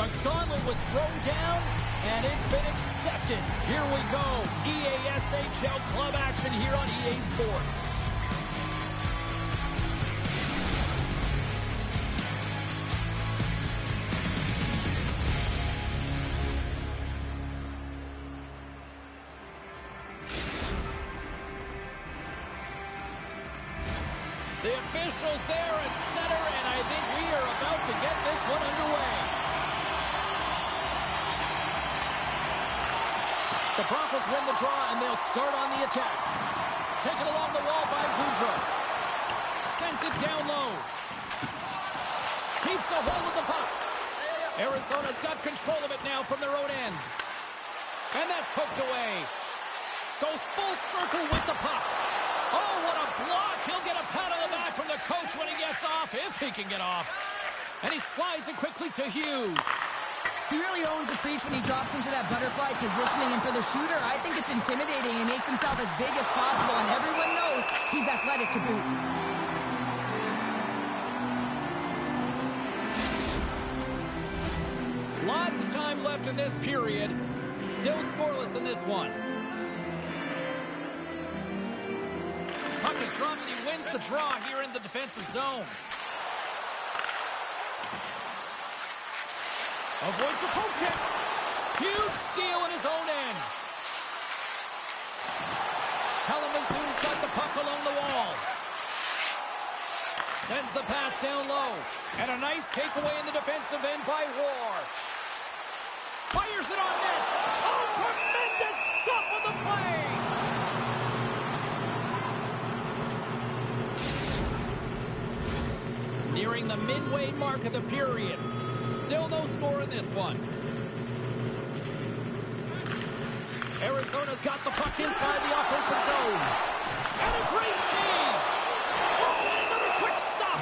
The gauntlet was thrown down, and it's been accepted. Here we go. EASHL club action here on EA Sports. The officials there at center, and I think we are about to get this one underway. The Broncos win the draw, and they'll start on the attack. Taken along the wall by Goudreau. Sends it down low. Keeps a hold of the puck. Arizona's got control of it now from their own end. And that's poked away. Goes full circle with the puck. Oh, what a block. He'll get a pat on the back from the coach when he gets off, if he can get off. And he slides it quickly to Hughes. He really owns the crease when he drops into that butterfly positioning. And for the shooter, I think it's intimidating. He makes himself as big as possible, and everyone knows he's athletic to boot. Lots of time left in this period. Still scoreless in this one. Puck is dropped, and he wins the draw here in the defensive zone. Avoids the poke check. Huge steal in his own end. Kalamazoo's got the puck along the wall. Sends the pass down low. And a nice takeaway in the defensive end by Roar. Fires it on net. Oh, tremendous stuff on the play. Nearing the midway mark of the period. Still no score in this one. Arizona's got the puck inside the offensive zone. And a great save. Oh, and another quick stop.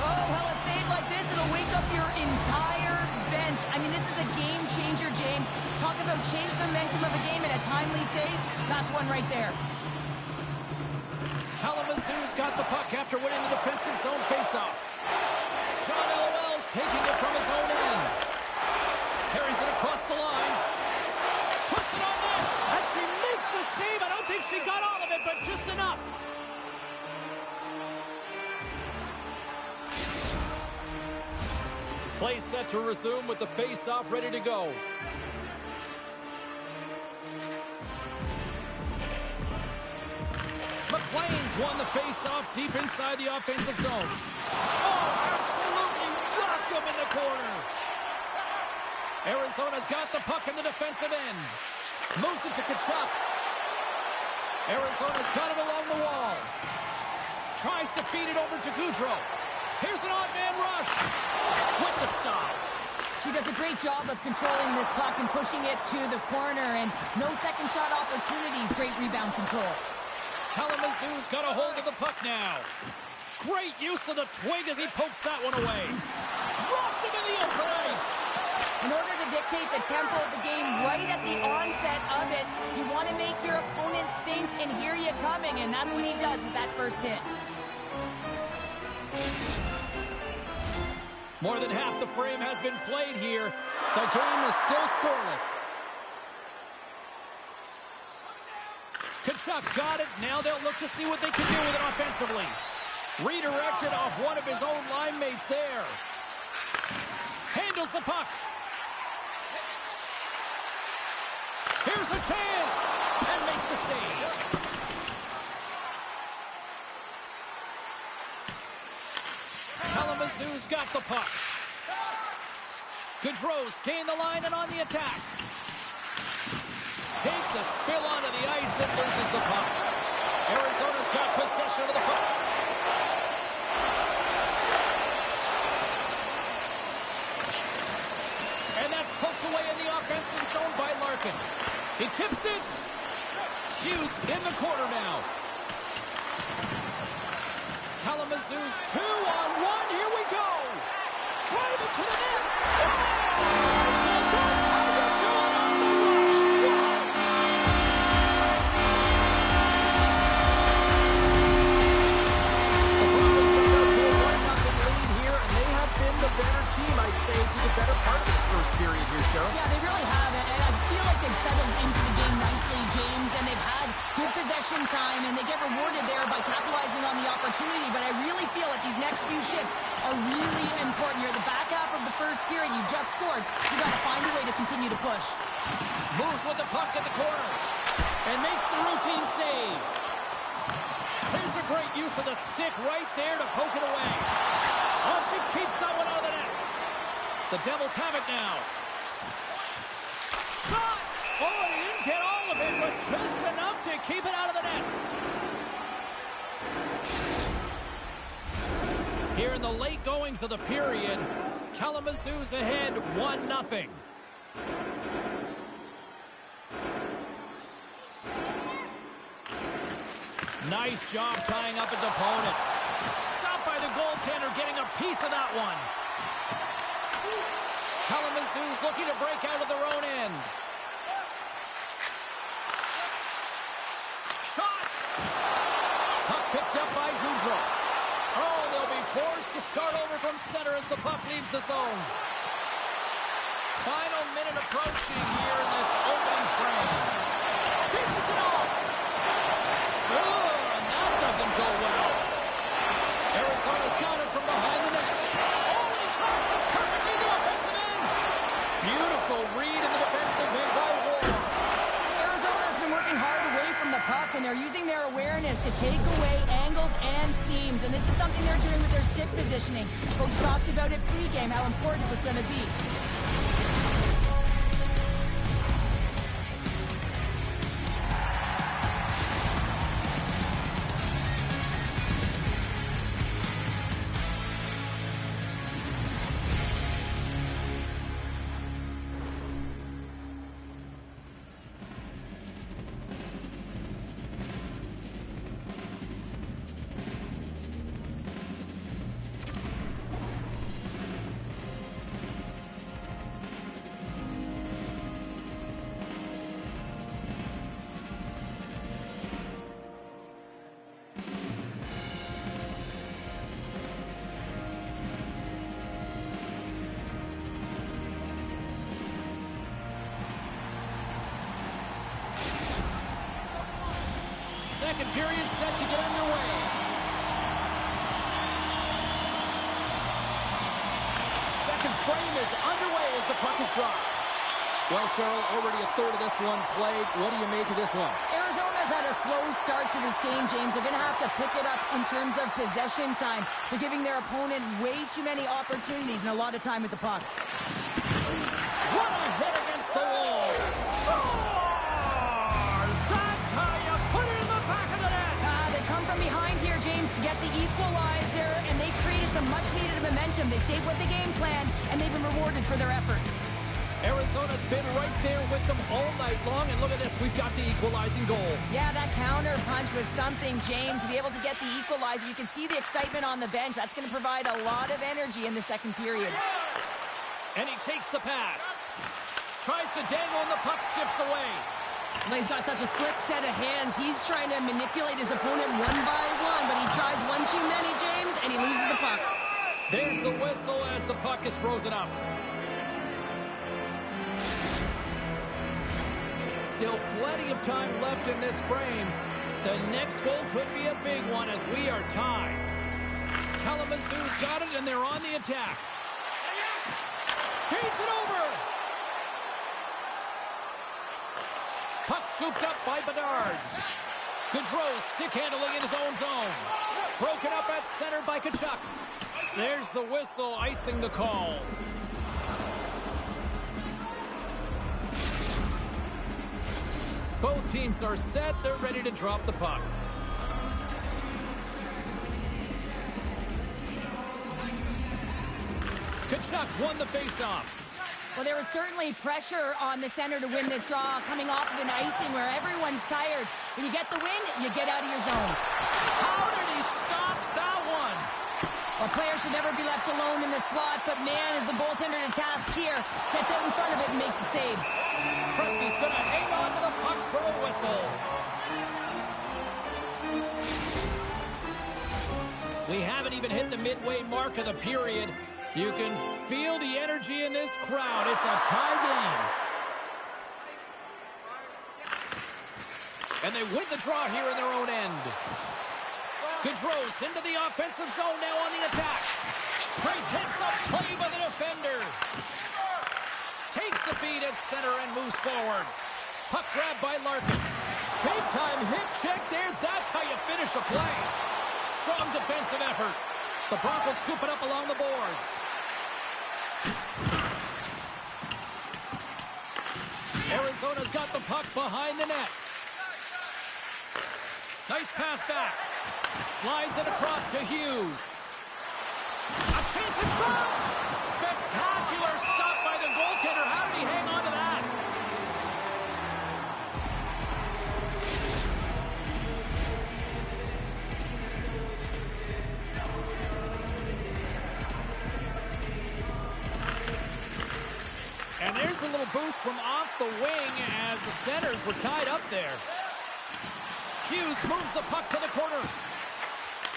Oh, well, a save like this, it'll wake up your entire bench. I mean, this is a game changer, James. Talk about change the momentum of a game in a timely save. That's one right there. Kalamazoo's got the puck after winning the defensive zone faceoff. John Elwell's taking it from his own end. Carries it across the line. Puts it on net. And she makes the save. I don't think she got all of it, but just enough. Play set to resume with the faceoff ready to go. McLean's won the face-off deep inside the offensive zone. Oh, absolutely rocked him in the corner. Arizona's got the puck in the defensive end. Moves it to Tkachuk. Arizona's got it along the wall. Tries to feed it over to Goudreau. Here's an odd-man rush. With the stop. She does a great job of controlling this puck and pushing it to the corner. And no second shot opportunities. Great rebound control. Kalamazoo's got a hold of the puck now. Great use of the twig as he pokes that one away. Dropped him in the open ice. In order to dictate the tempo of the game right at the onset of it, you want to make your opponent think and hear you coming, and that's what he does with that first hit. More than half the frame has been played here. The game is still scoreless. Tkachuk got it. Now they'll look to see what they can do with it offensively. Redirected off one of his own line mates there. Handles the puck. Here's a chance. And makes the save. Kalamazoo's got the puck. Goudreau's gained the line and on the attack. Takes a spill onto the ice and loses the puck. Arizona's got possession of the puck. And that's poked away in the offensive zone by Larkin. He tips it. Hughes in the corner now. Kalamazoo's 2-on-1. Here we go. Drive it to the net. Scores! And that's how you do it on the rush. The Broncos took out few shifts are really important. You're at the back half of the first period. You just scored. You got to find a way to continue to push. Moves with the puck in the corner and makes the routine save. Here's a great use of the stick right there to poke it away. Archie keeps that one out of the net. The Devils have it now. Shot! Oh, he didn't get all of it, but just enough to keep it out of the net. Here in the late goings of the period, Kalamazoo's ahead 1-0. Nice job tying up his opponent. Stopped by the goaltender, getting a piece of that one. Kalamazoo's looking to break out of their own end. Shot! Puck picked up by Goudreau. Oh, they'll be forced to start over from center as the puck leaves the zone. Final minute approaching here in this opening frame. Dishes it off. Oh, and that doesn't go well. Arizona's got it from behind the net. Oh, he drops it perfectly to offensive end. Beautiful read in the defensive end by Ward. Arizona's been working hard away from the puck, and they're using their awareness to take away angles and seams. And this is something they're doing with their stick positioning. Coach talked about it pregame, how important it was going to be. Second period set to get underway. Second frame is underway as the puck is dropped. Well, Cheryl, already a third of this one played. What do you make of this one? Arizona's had a slow start to this game, James. They're going to have to pick it up in terms of possession time. They're giving their opponent way too many opportunities and a lot of time with the puck. What a hit against the wall. Scores! That's how you put it in the back of the net. They come from behind here, James, to get the equalizer, and they created some much-needed momentum. They stayed with the game plan, and they've been rewarded for their efforts. Arizona's been right there with them all night long, and look at this, we've got the equalizing goal. Yeah, that counter punch was something, James, to be able to get the equalizer. You can see the excitement on the bench. That's going to provide a lot of energy in the second period. And he takes the pass. Tries to dangle, and the puck skips away. Well, he's got such a slick set of hands. He's trying to manipulate his opponent one by one, but he tries one too many, James, and he loses the puck. There's the whistle as the puck is frozen up. Still plenty of time left in this frame. The next goal could be a big one as we are tied. Kalamazoo's got it, and they're on the attack. Feeds it over. Puck scooped up by Bedard. Gaudreau stick handling in his own zone. Broken up at center by Tkachuk. There's the whistle icing the call. Both teams are set. They're ready to drop the puck. Tkachuk won the faceoff. Well, there was certainly pressure on the center to win this draw, coming off of an icing where everyone's tired. When you get the win, you get out of your zone. How did he stop that one? Well, players should never be left alone in the slot, but man, is the goaltender to task here. Gets out in front of it and makes the save. Cressey's going to hang on to the puck for a whistle. We haven't even hit the midway mark of the period. You can feel the energy in this crowd. It's a tie game. And they win the draw here in their own end. Gaudreau into the offensive zone now on the attack. Great heads-up play by the defender. Takes the feed at center and moves forward. Puck grab by Larkin. Big-time hit check there. That's how you finish a play. Strong defensive effort. The Broncos scoop it up along the boards. Arizona's got the puck behind the net. Nice pass back. Slides it across to Hughes. A chance in front! Spectacular stop by the goaltender. How did he hang on to that? And there's a little boost from off the wing as the centers were tied up there. Hughes moves the puck to the corner.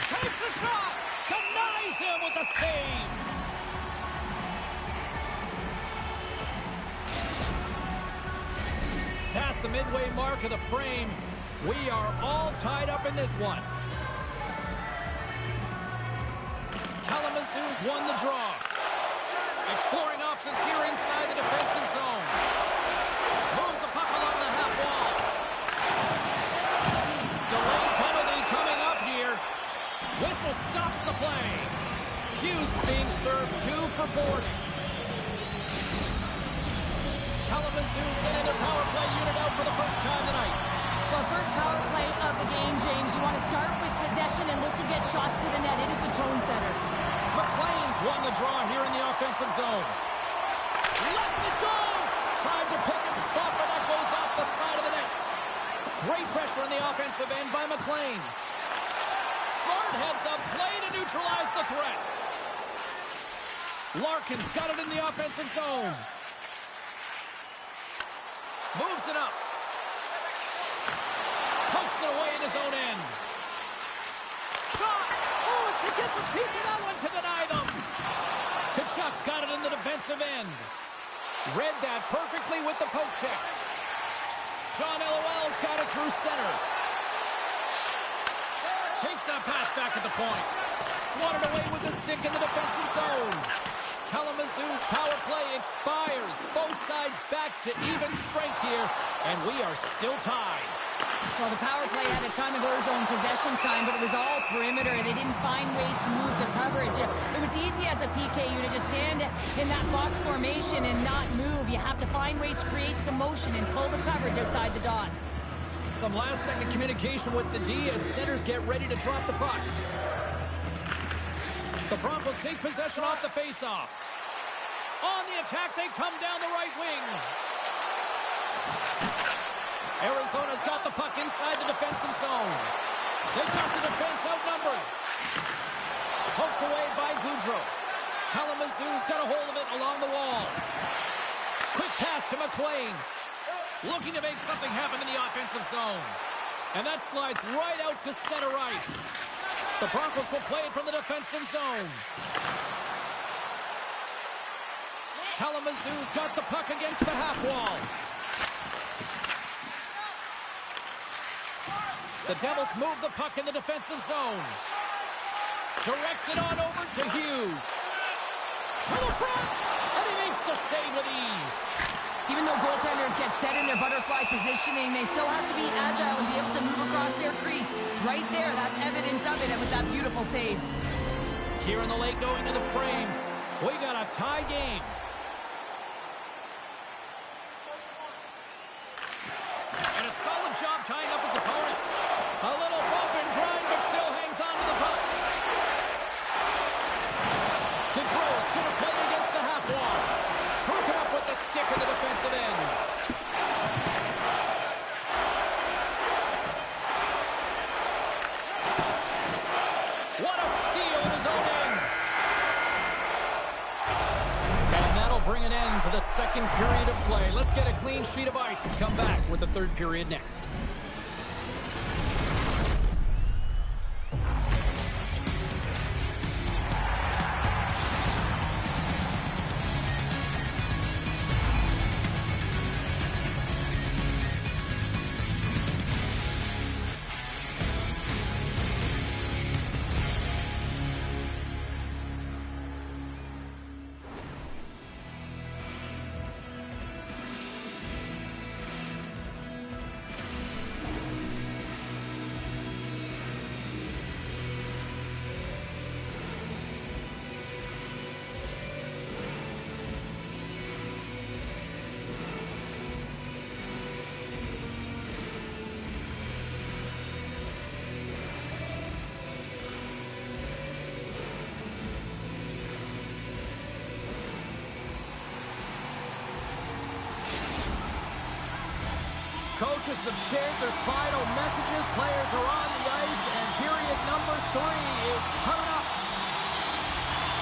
Takes the shot! Denies him with a save! Past the midway mark of the frame, we are all tied up in this one. Kalamazoo's won the draw. Exploring options here inside the defensive zone. Moves the puck along the half wall. Delayed penalty coming up here. Whistle stops the play. Hughes being served 2 for boarding. Kalamazoo sending their power play unit out for the first time tonight. Well, first power play of the game, James. You want to start with possession and look to get shots to the net. It is the tone setter. McLean's won the draw here in the offensive zone. Lets it go! Tried to pick a spot, but that goes off the side of the net. Great pressure on the offensive end by McLean. Smart heads up, play to neutralize the threat. Larkin's got it in the offensive zone. Moves it up. Pokes it away in his own end. Shot! Oh, she gets a piece of that one to deny them. Tkachuk's got it in the defensive end. Read that perfectly with the poke check. John LOL's got it through center. Takes that pass back at the point. Swatted away with the stick in the defensive zone. Kalamazoo's power play expires. Both sides back to even strength here, and we are still tied. Well, the power play had a ton of zone possession time, but it was all perimeter. They didn't find ways to move the coverage. It was easy as a PK unit to stand in that box formation and not move. You have to find ways to create some motion and pull the coverage outside the dots. Some last-second communication with the D as centers get ready to drop the puck. The Broncos take possession off the face-off. On the attack, they come down the right wing. Arizona's got the puck inside the defensive zone. They've got the defense outnumbered. Poked away by Gaudreau. Kalamazoo's got a hold of it along the wall. Quick pass to McLean. Looking to make something happen in the offensive zone. And that slides right out to center ice. The Broncos will play it from the defensive zone. Kalamazoo's got the puck against the half wall. The Devils move the puck in the defensive zone. Directs it on over to Hughes. To the front! And he makes the save with ease. Even though goaltenders get set in their butterfly positioning, they still have to be agile and be able to move across their crease. Right there, that's evidence of it with that beautiful save. Here in the late going to the frame, we got a tie game. And a solid job tying up his opponent. A little bump and grind, but still hangs on to the puck. Gaudreau's going to play it against the half wall. Broken up with the stick in the defensive end. What a steal in his own end. And that'll bring an end to the second period of play. Let's get a clean sheet of ice and come back with the third period next. coaches have shared their final messages. Players are on the ice, and period number 3 is coming up.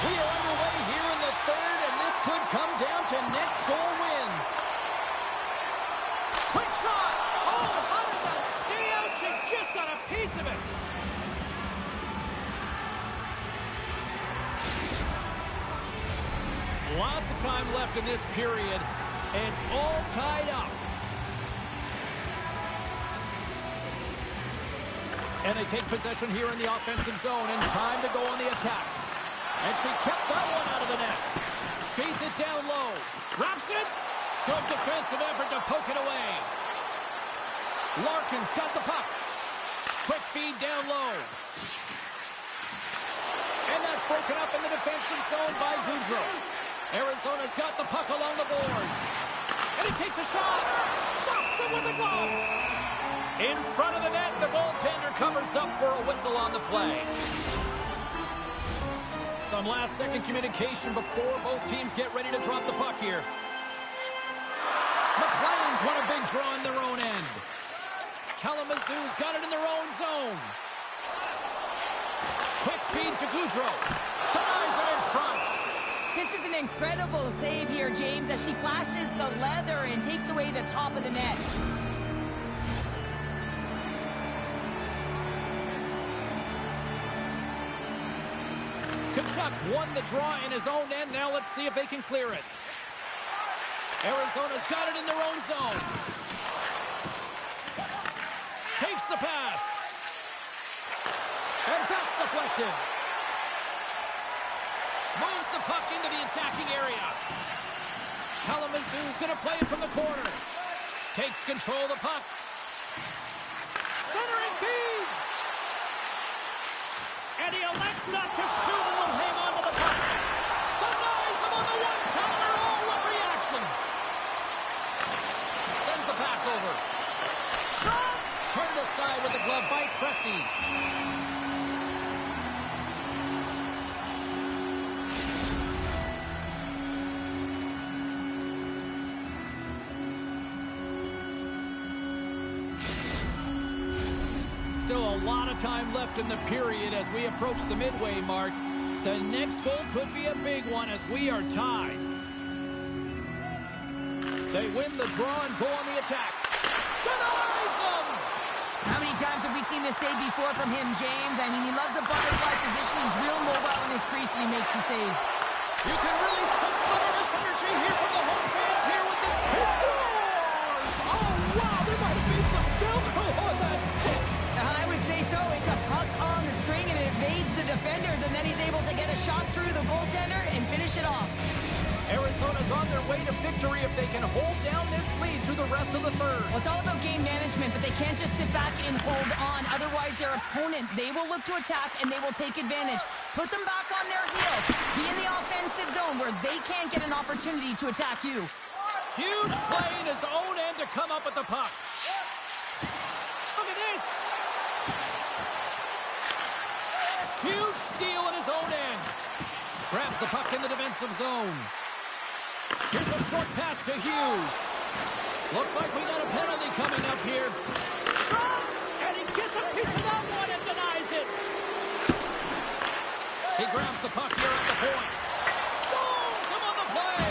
We are underway here in the third, and this could come down to next goal wins. Quick shot! Oh, how did that stay out? She just got a piece of it. Lots of time left in this period. It's all tied up. And they take possession here in the offensive zone, and time to go on the attack. And she kept that one out of the net. Feeds it down low. Wraps it. Good defensive effort to poke it away. Larkin's got the puck. Quick feed down low. And that's broken up in the defensive zone by Goudreau. Arizona's got the puck along the boards. And he takes a shot. Stops them with the glove. In front of the net, the goaltender covers up for a whistle on the play. Some last-second communication before both teams get ready to drop the puck here. McLean's won a big draw in their own end. Kalamazoo's got it in their own zone. Quick feed to Goudreau. Denies it in front. This is an incredible save here, James, as she flashes the leather and takes away the top of the net. Tkachuk's won the draw in his own end. Now let's see if they can clear it. Arizona's got it in their own zone. Takes the pass. And that's deflected. Moves the puck into the attacking area. Kalamazoo's going to play it from the corner. Takes control of the puck. Centering feed. And he elects not to shoot and will hang on to the puck. Denies him on the one-timer. Oh, what reaction. Sends the pass over. Turned aside with the glove by Cressy. Still a lot of time left in the period as we approach the midway mark. The next goal could be a big one as we are tied. They win the draw and go on the attack. Denies him! How many times have we seen this save before from him, James? I mean, he loves the butterfly position. He's real mobile in his crease and he makes the save. You can really sense the nervous energy here from the home fans here with this pistol. Oh, wow, there might have been some Velcro on that stick. I would say so. It's a puck on the string and it evades the defenders, and then he's able to get a shot through the goaltender and finish it off. Arizona's on their way to victory if they can hold down this lead through the rest of the third. Well, it's all about game management, but they can't just sit back and hold on. Otherwise, their opponent, they will look to attack and they will take advantage. Put them back on their heels. Be in the offensive zone where they can't get an opportunity to attack you. Huge play in his own end to come up with the puck. Look at this. Huge steal in his own end. Grabs the puck in the defensive zone. Here's a short pass to Hughes. Looks like we got a penalty coming up here. And he gets a piece of that one and denies it. He grabs the puck here at the point. Stalls him on the play.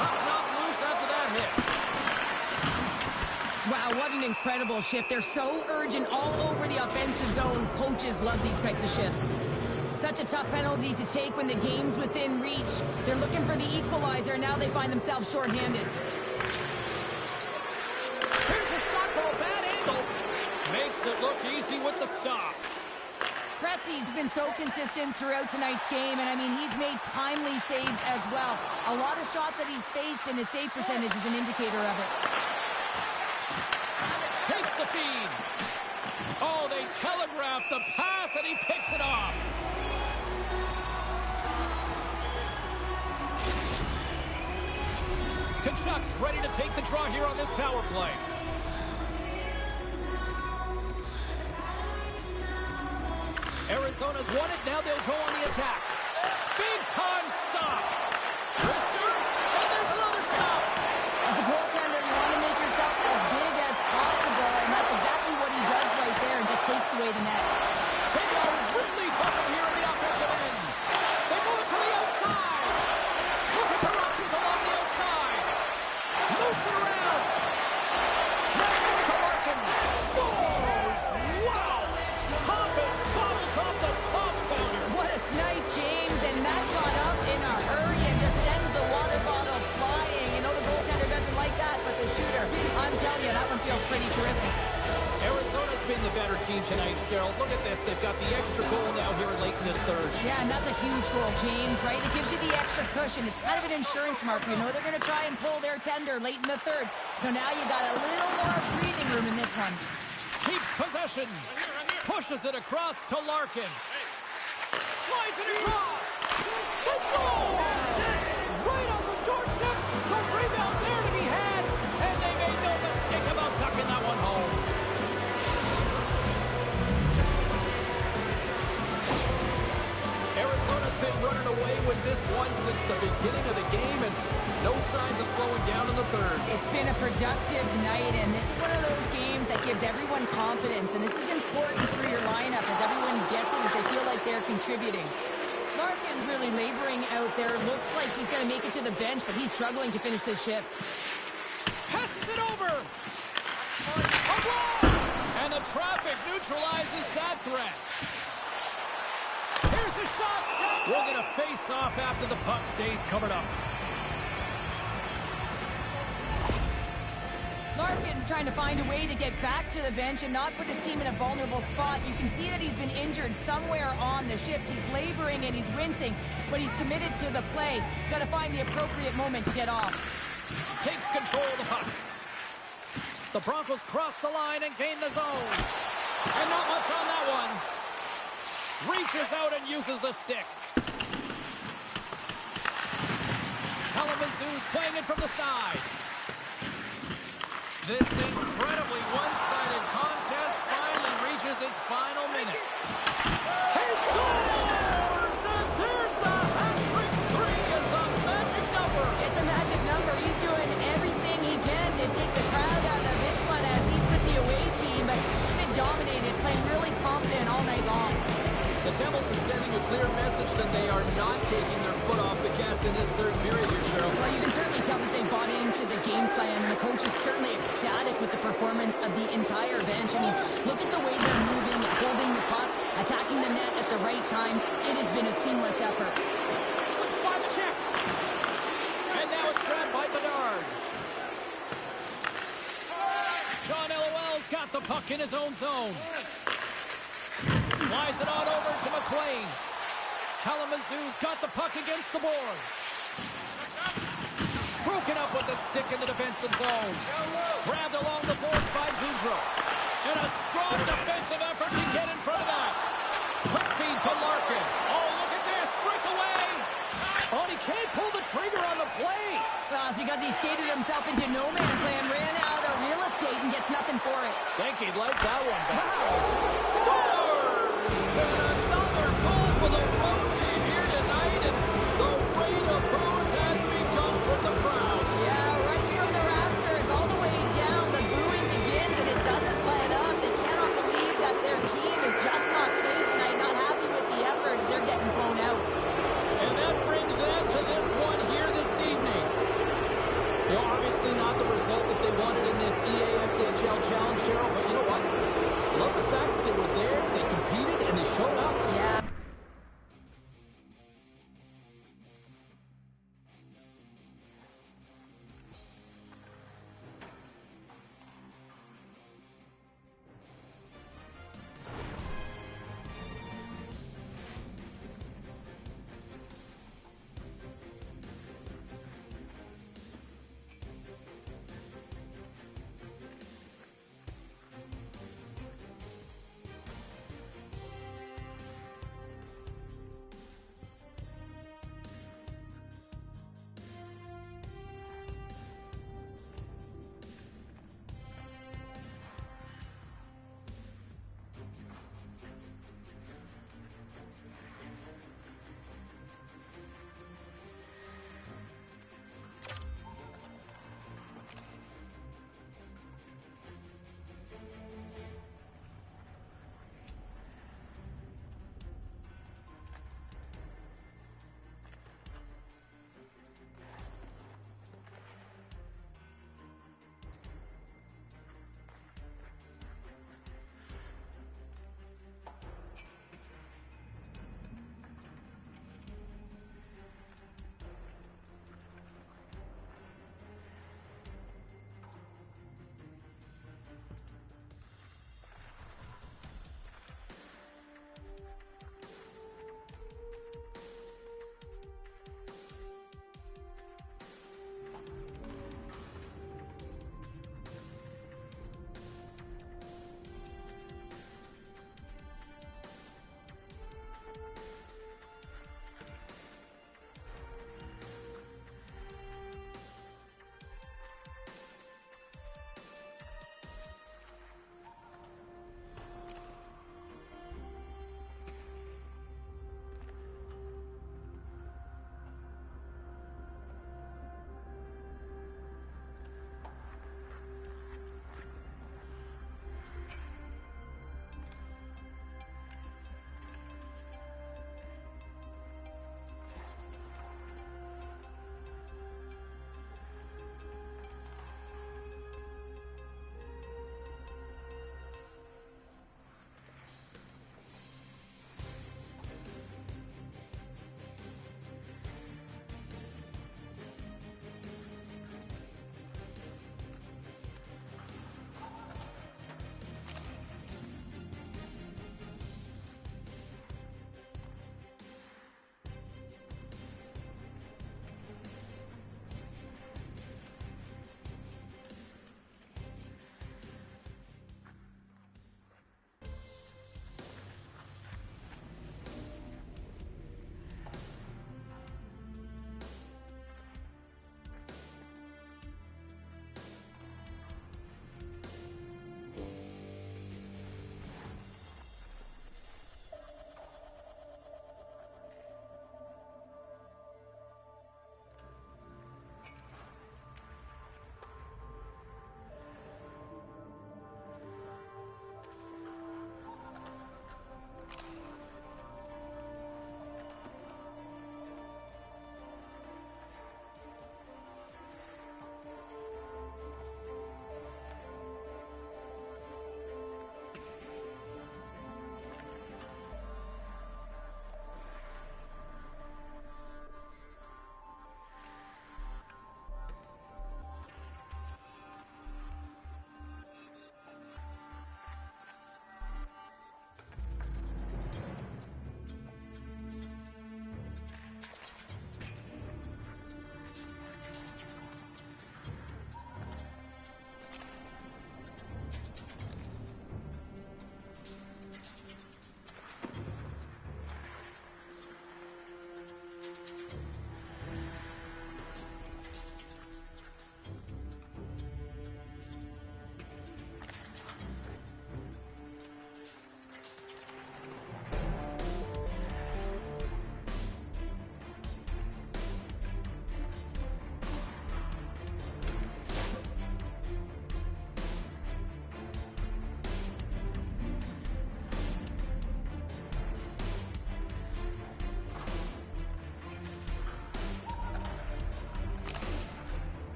Puck knocked loose after that hit. Wow, what an incredible shift. They're so urgent all over the offensive zone. Coaches love these types of shifts. Such a tough penalty to take when the game's within reach. They're looking for the equalizer, and now they find themselves shorthanded. Here's a shot from a bad angle. Makes it look easy with the stop. Cressy's been so consistent throughout tonight's game, and I mean, he's made timely saves as well. A lot of shots that he's faced, and his save percentage is an indicator of it. Takes the feed. Oh, they telegraph the pass, and he picks it off. Tkachuk's ready to take the draw here on this power play. Arizona's won it. Now they'll go on the attack. Big time stop. Wrister. And there's another stop. As a goaltender, you want to make yourself as big as pretty terrific. Arizona's been the better team tonight, Cheryl. Look at this. They've got the extra goal now here late in this third. Yeah, and that's a huge goal, James, right? It gives you the extra cushion. It's kind of an insurance marker. You know they're going to try and pull their tender late in the third. So now you got a little more breathing room in this one. Keeps possession. Pushes it across to Larkin. Slides it across. They score! Right on the doorstep. The rebound there to be had. And they made no mistake about tucking that one home. Arizona's been running away with this one since the beginning of the game, and no signs of slowing down in the third. It's been a productive night, and this is one of those games that gives everyone confidence, and this is important for your lineup as everyone gets it, as they feel like they're contributing. Larkin's really laboring out there. Looks like he's going to make it to the bench, but he's struggling to finish this shift. Passes it over. And the traffic neutralizes that threat. Here's the shot. We'll get a face-off after the puck stays covered up. Larkin's trying to find a way to get back to the bench and not put his team in a vulnerable spot. You can see that he's been injured somewhere on the shift. He's laboring and he's wincing, but he's committed to the play. He's got to find the appropriate moment to get off. Takes control of the puck. The Broncos cross the line and gain the zone. And not much on that one. Reaches out and uses the stick. Kalamazoo's playing it from the side. This incredibly one-sided contest finally reaches its final minute. He scores! And there's the hat-trick three as the magic number. It's a magic number. He's doing everything he can to take the crowd out of this one as he's with the away team, but he's been dominated, playing really confident all night long. The Devils are sending a clear message that they are not taking their foot off the gas in this third period here, Cheryl. Well, you can certainly tell that they bought into the game plan, and the coach is certainly ecstatic with the performance of the entire bench. I mean, look at the way they're moving, holding the puck, attacking the net at the right times. It has been a seamless effort. Slips by the check. And now it's grabbed by Bedard. John LOL's got the puck in his own zone. Slides it on over to McLean. Kalamazoo's got the puck against the boards. Broken up with the stick in the defensive zone. Grabbed along the boards by Goudreau. And a strong defensive effort to get in front of that. Quick feed to Larkin. Oh, look at this. Breakaway. Oh, he can't pull the trigger on the play. Well, it's because he skated himself into no man's land, ran out of real estate, and gets nothing for it. Think he'd like that one back. Scores! And another goal for the road team here tonight, and the rain of boos has begun from the crowd. Yeah, right from the rafters, all the way down, the booing begins, and it doesn't let up. They cannot believe that their team is just not playing tonight, not happy with the efforts. They're getting blown out. And that brings an end to this one here this evening. You know, obviously not the result that they wanted in this EASHL Challenge, Cheryl, but you know what? Love the fact that they were there, they competed, and they showed up. Yeah.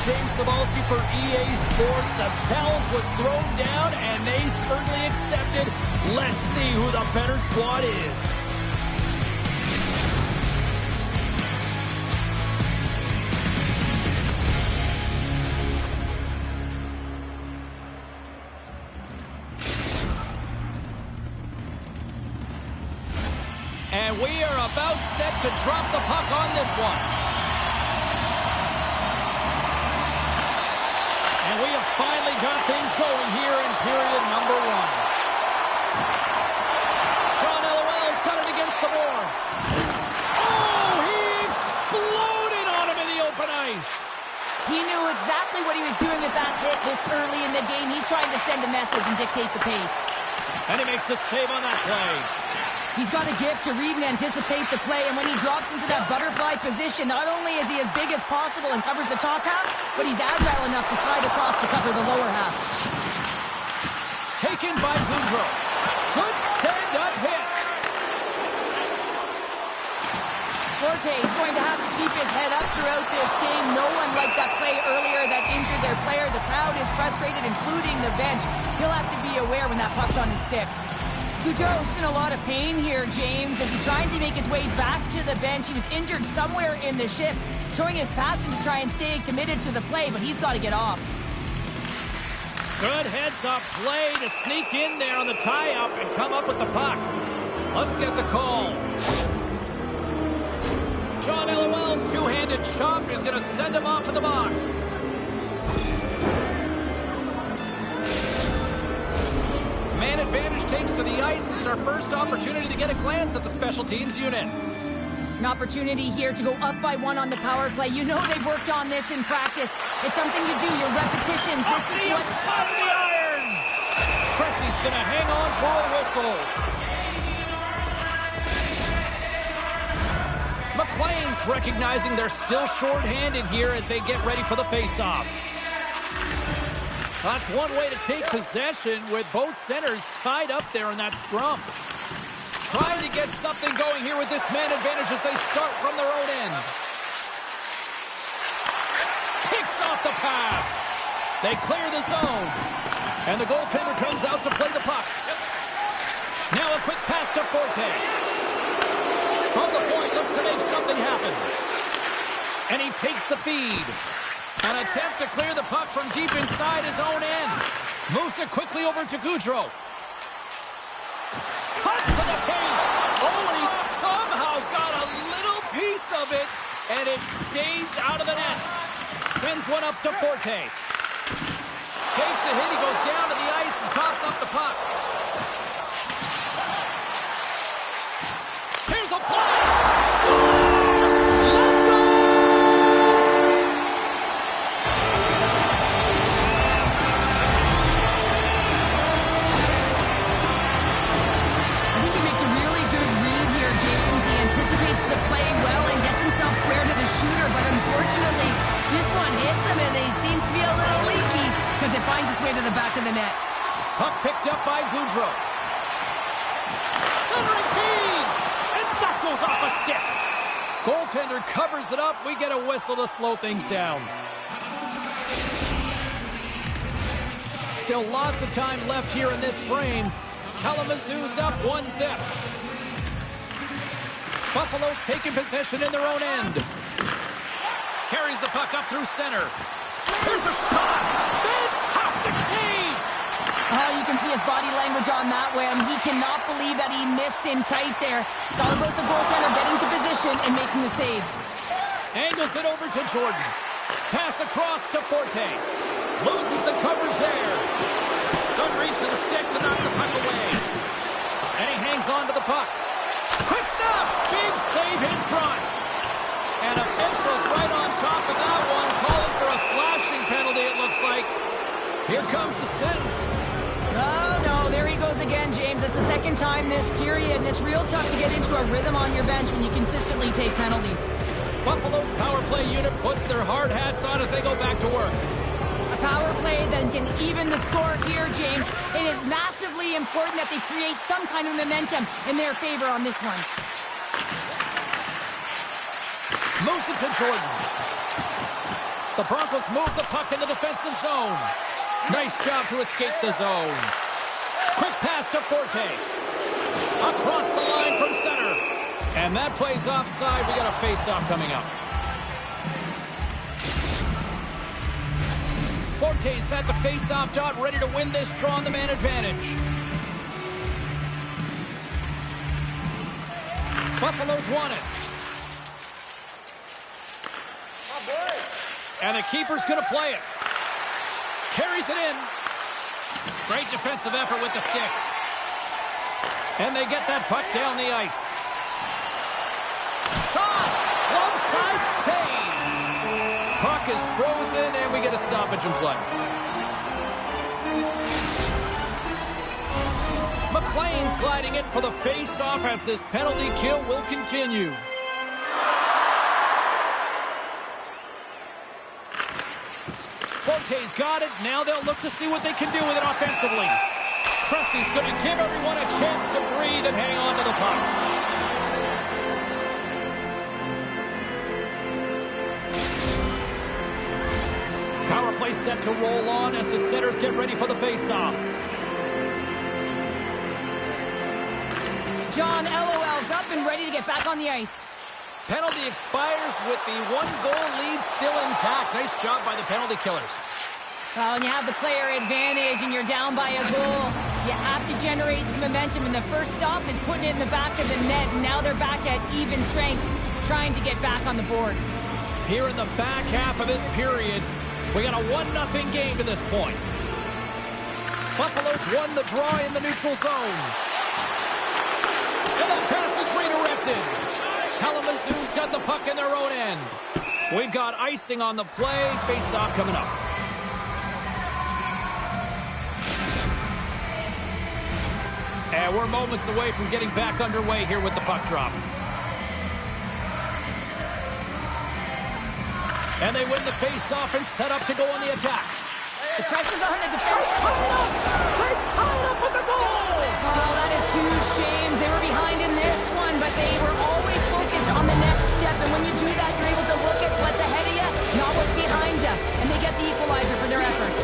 James Cybulski for EA Sports. The challenge was thrown down, and they certainly accepted. Let's see who the better squad is. And we are about set to drop the puck on this one. And we have finally got things going here in period number one. John LOL's got it against the boards. Oh, he exploded on him in the open ice. He knew exactly what he was doing with that hit this early in the game. He's trying to send a message and dictate the pace. And he makes the save on that play. He's got a gift to read and anticipate the play, and when he drops into that butterfly position, not only is he as big as possible and covers the top half, but he's agile enough to slide across to cover the lower half. Taken by Goudreau. Good stand-up hit. Forte is going to have to keep his head up throughout this game. No one liked that play earlier that injured their player. The crowd is frustrated, including the bench. He'll have to be aware when that puck's on his stick. Goudreau's in a lot of pain here, James, as he's trying to make his way back to the bench. He was injured somewhere in the shift, showing his passion to try and stay committed to the play, but he's got to get off. Good heads-up play to sneak in there on the tie-up and come up with the puck. Let's get the call. John LOL's two-handed chop is going to send him off to the box. Man advantage takes to the ice. It's our first opportunity to get a glance at the special teams unit. An opportunity here to go up by one on the power play. You know they've worked on this in practice. It's something you do, your repetitions. This is what's on the iron. Cressy's going to hang on for a whistle. McLean's recognizing they're still short-handed here as they get ready for the face-off. That's one way to take possession with both centers tied up there in that scrum. Trying to get something going here with this man advantage as they start from their own end. Picks off the pass. They clear the zone. And the goaltender comes out to play the puck. Now a quick pass to Forte. From the point, looks to make something happen. And he takes the feed. An attempt to clear the puck from deep inside his own end. Moves it quickly over to Goudreau. Cuts to the paint. Oh, and he somehow got a little piece of it, and it stays out of the net. Sends one up to Forte. Takes a hit. He goes down to the ice and coughs up the puck. Here's a blast. Let's go! The play well and gets himself square to the shooter, but unfortunately, this one hits him and he seems to be a little leaky because it finds its way to the back of the net. Puck picked up by Goudreau. Centering feed! And that goes off a stick. Goaltender covers it up. We get a whistle to slow things down. Still lots of time left here in this frame. Kalamazoo's up 1-0. Buffalo's taking possession in their own end. Carries the puck up through center. There's a shot. Fantastic save. You can see his body language on that one. He cannot believe that he missed in tight there. It's all about the goaltender getting to position and making the save. Angles it over to Jordan. Pass across to Forte. Loses the coverage there. Good reach to the stick to knock the puck away. And he hangs on to the puck. Quick stop! Big save in front. And officials right on top of that one, calling for a slashing penalty, it looks like. Here comes the sentence. Oh, no, there he goes again, James. It's the second time this period, and it's real tough to get into a rhythm on your bench when you consistently take penalties. Buffalo's power play unit puts their hard hats on as they go back to work. A power play that can even the score here, James. It is massively important that they create some kind of momentum in their favor on this one. Moves it to Jordan. The Broncos move the puck in the defensive zone. Nice job to escape the zone. Quick pass to Forte. Across the line from center. And that play's offside. We got a face-off coming up. Forte's at the face-off dot, ready to win this draw on the man advantage. Buffalo's won it. And the keeper's going to play it. Carries it in. Great defensive effort with the stick. And they get that puck down the ice. Shot! Onside save! Puck is frozen, and we get a stoppage in play. McLean's gliding it for the face-off as this penalty kill will continue. Forte's got it. Now they'll look to see what they can do with it offensively. Cressy's going to give everyone a chance to breathe and hang on to the puck. Power play set to roll on as the setters get ready for the face-off. John LOL's up and ready to get back on the ice. Penalty expires with the one-goal lead still intact. Nice job by the penalty killers. Well, when you have the player advantage and you're down by a goal, you have to generate some momentum, and the first stop is putting it in the back of the net, and now they're back at even strength, trying to get back on the board. Here in the back half of this period, we got a 1-0 game to this point. Buffalo's won the draw in the neutral zone. And the pass is redirected. Kalamazoo's got the puck in their own end. We've got icing on the play. Face-off coming up. And we're moments away from getting back underway here with the puck drop. And they win the face-off and set up to go on the attack. The pressure's on the defense. They're tied up with the goal! Oh, that is huge, James. They were behind in this one, but they were always focused on the next step. And when you do that, you're able to look at what's ahead of you, not what's behind you. And they get the equalizer for their efforts.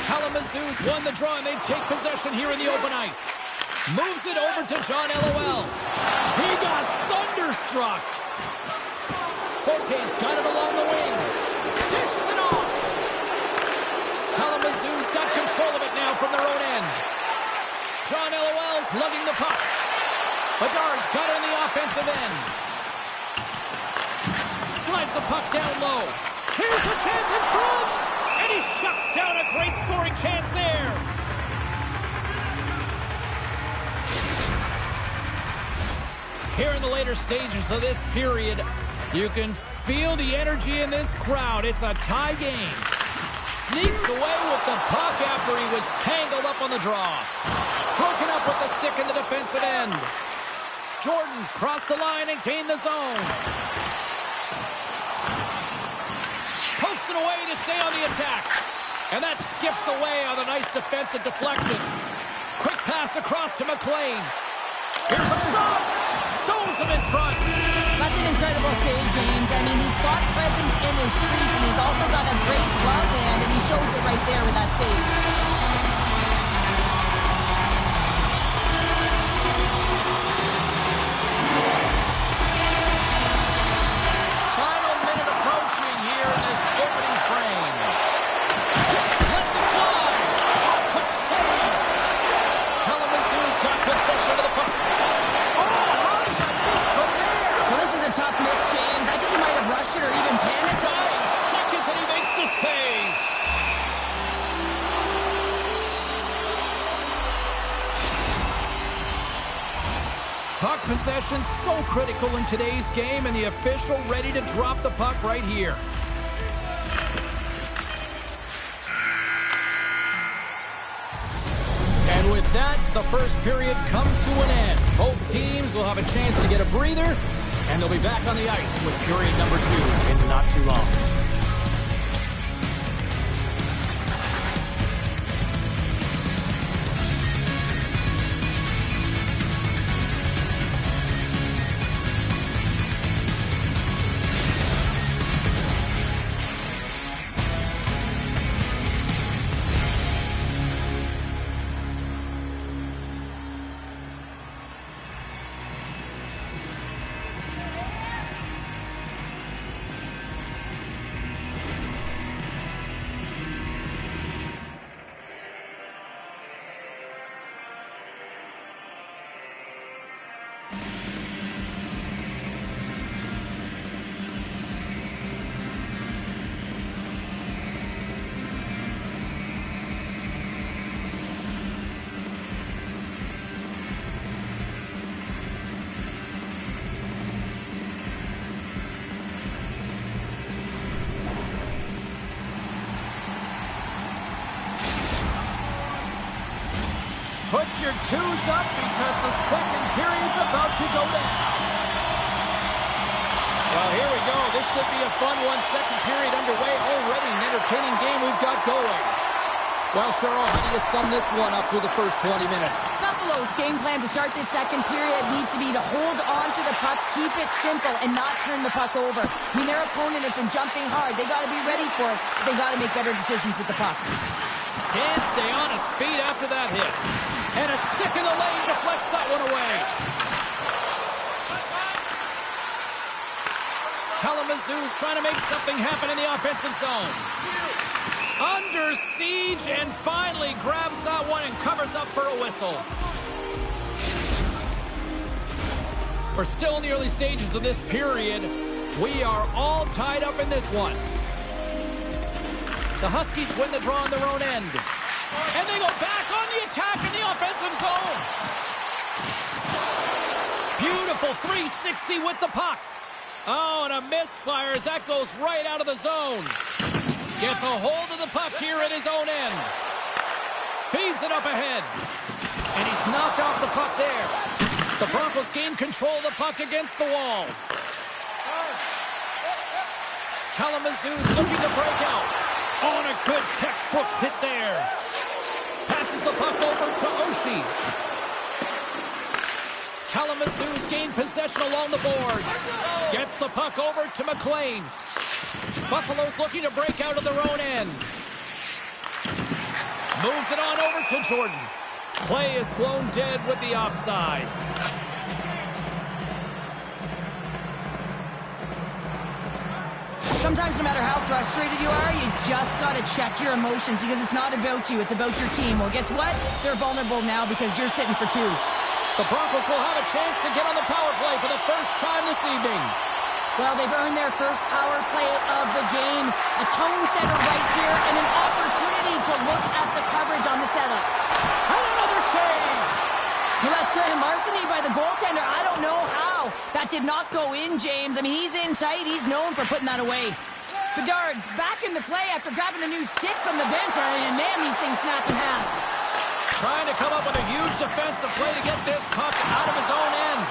Kalamazoo's won the draw, and they take possession here in the open ice. Moves it over to John LOL. He got thunderstruck. Forte's got it along the wing. Dishes it off. Kalamazoo's got control of it now from their own end. John LOL's lugging the puck. Bedard's got it in the offensive end. Slides the puck down low. Here's a chance in front. And he shuts down a great scoring chance there. Here in the later stages of this period, you can feel the energy in this crowd. It's a tie game. Sneaks away with the puck after he was tangled up on the draw. Broken up with the stick in the defensive end. Jordan's crossed the line and gained the zone. Pokes it away to stay on the attack. And that skips away on a nice defensive deflection. Quick pass across to McLean. Here's a shot. Stones him in front. That's an incredible save, James. I mean, he's got presence in his crease, and he's also got a great glove hand, and he shows it right there with that save. Puck possession so critical in today's game, and the official ready to drop the puck right here. And with that, the first period comes to an end. Both teams will have a chance to get a breather, and they'll be back on the ice with period number 2 in not too long. Put your twos up because the second period's about to go down. Well, here we go. This should be a fun one. Second period underway already. An entertaining game we've got going. Well, Cheryl, how do you sum this one up through the first 20 minutes? Buffalo's game plan to start this second period needs to be to hold on to the puck, keep it simple, and not turn the puck over. I mean, their opponent has been jumping hard. They got to be ready for it. They got to make better decisions with the puck. Can't stay on his feet after that hit. And a stick in the lane deflects that one away. Kalamazoo's trying to make something happen in the offensive zone. Under siege and finally grabs that one and covers up for a whistle. We're still in the early stages of this period. We are all tied up in this one. The Huskies win the draw on their own end. And they go back on the attack in the offensive zone. Beautiful 360 with the puck. Oh, and a misfire as that goes right out of the zone. Gets a hold of the puck here at his own end. Feeds it up ahead. And he's knocked off the puck there. The Broncos gain control of the puck against the wall. Kalamazoo's looking to break out. Oh, and a good textbook hit there. Passes the puck over to Oshie. Kalamazoo's gained possession along the boards. Gets the puck over to McLean. Buffalo's looking to break out of their own end. Moves it on over to Jordan. Play is blown dead with the offside. Sometimes, no matter how frustrated you are, you just got to check your emotions because it's not about you, it's about your team. Well, guess what? They're vulnerable now because you're sitting for two. The Broncos will have a chance to get on the power play for the first time this evening. Well, they've earned their first power play of the game. A tone setter right here and an opportunity to look at the coverage on the setup. And another save. Well, that's grand larceny by the goaltender. I don't know how. That did not go in, James. I mean, he's in tight. He's known for putting that away. Bedard's back in the play after grabbing a new stick from the bench. And man, these things snap in half. Trying to come up with a huge defensive play to get this puck out of his own end.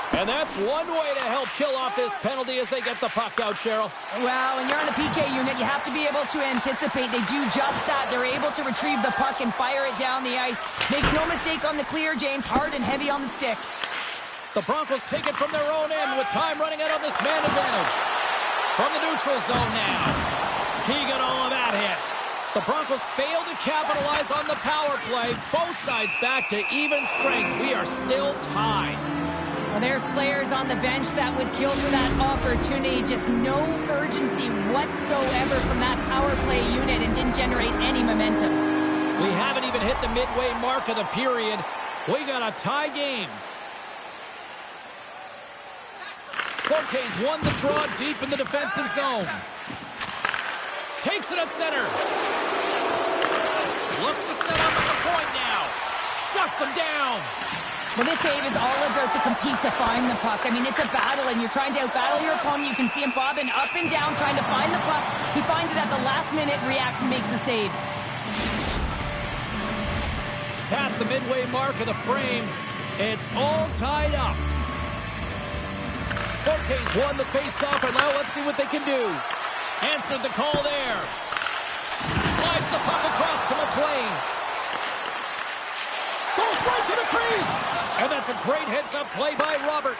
And that's one way to help kill off this penalty as they get the puck out, Cheryl. Well, when you're on the PK unit, you have to be able to anticipate. They do just that. They're able to retrieve the puck and fire it down the ice. Makes no mistake on the clear, James. Hard and heavy on the stick. The Broncos take it from their own end with time running out on this man advantage. From the neutral zone now. He got all of that hit. The Broncos fail to capitalize on the power play. Both sides back to even strength. We are still tied. Well, there's players on the bench that would kill for that opportunity. Just no urgency whatsoever from that power play unit and didn't generate any momentum. We haven't even hit the midway mark of the period. We got a tie game. Fortes won the draw deep in the defensive zone. Takes it at center. Looks to set up at the point now. Shuts him down. Well, this save is all about the compete to find the puck. I mean, it's a battle, and you're trying to out-battle your opponent. You can see him bobbing up and down, trying to find the puck. He finds it at the last minute, reacts, and makes the save. Past the midway mark of the frame, it's all tied up. Fortes won the face-off, and now let's see what they can do. Answered the call there. Slides the puck across to McLean. Goes right to the crease. And that's a great heads-up play by Robert.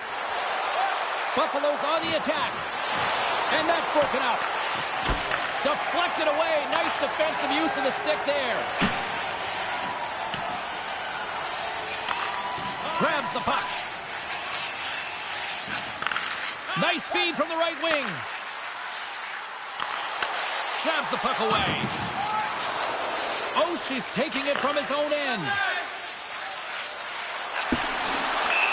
Buffalo's on the attack. And that's broken up. Deflected away. Nice defensive use of the stick there. Grabs the puck. Nice feed from the right wing. Jabs the puck away. Oshie's taking it from his own end.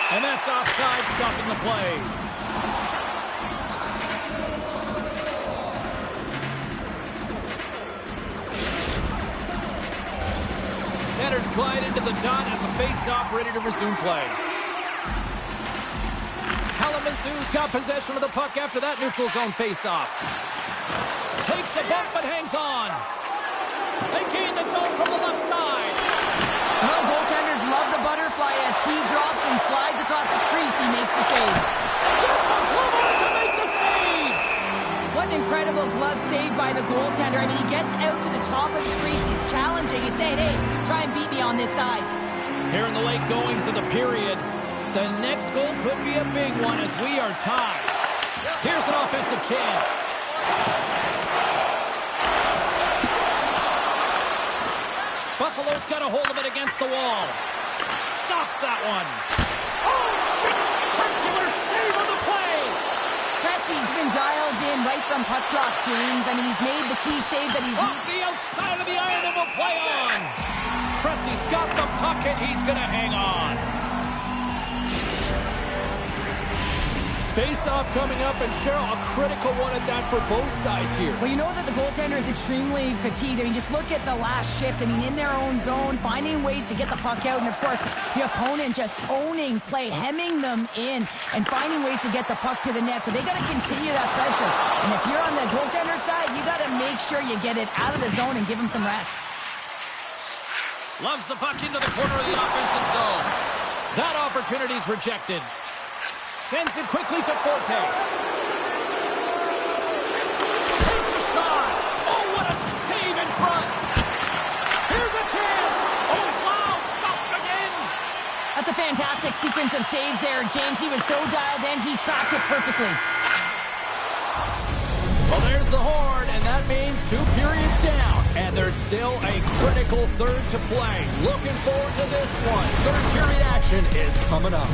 And that's offside, stopping the play. Centers glide into the dot as a face-off ready to resume play. Kalamazoo's got possession of the puck after that neutral zone face-off. Takes a bump but hangs on. They gain the zone from the left side. Oh, goaltenders save by the goaltender. I mean, he gets out to the top of the crease. He's challenging. He's saying, hey, try and beat me on this side. Here in the late goings of the period, the next goal could be a big one as we are tied. Here's an offensive chance. Buffalo's got a hold of it against the wall. Stops that one. Oh, spectacular save on the play. Cressy's been dialed in right from puck drop, James. I mean, he's made the key save that he's... Off the outside of the iron and will play on. Cressy's got the puck and he's going to hang on. Face-off coming up, and Cheryl, a critical one at that for both sides here. Well, you know that the goaltender is extremely fatigued. I mean, just look at the last shift. I mean, in their own zone, finding ways to get the puck out, and of course, the opponent just owning play, hemming them in, and finding ways to get the puck to the net. So they got to continue that pressure. And if you're on the goaltender side, you got to make sure you get it out of the zone and give him some rest. Loves the puck into the corner of the offensive zone. That opportunity's rejected. Sends it quickly to Forte. Takes a shot. Oh, what a save in front. Here's a chance. Oh, wow, stuffed again. That's a fantastic sequence of saves there, James. He was so dialed in, he tracked it perfectly. Well, there's the horn, and that means 2 periods down. And there's still a critical third to play. Looking forward to this one. Third period action is coming up.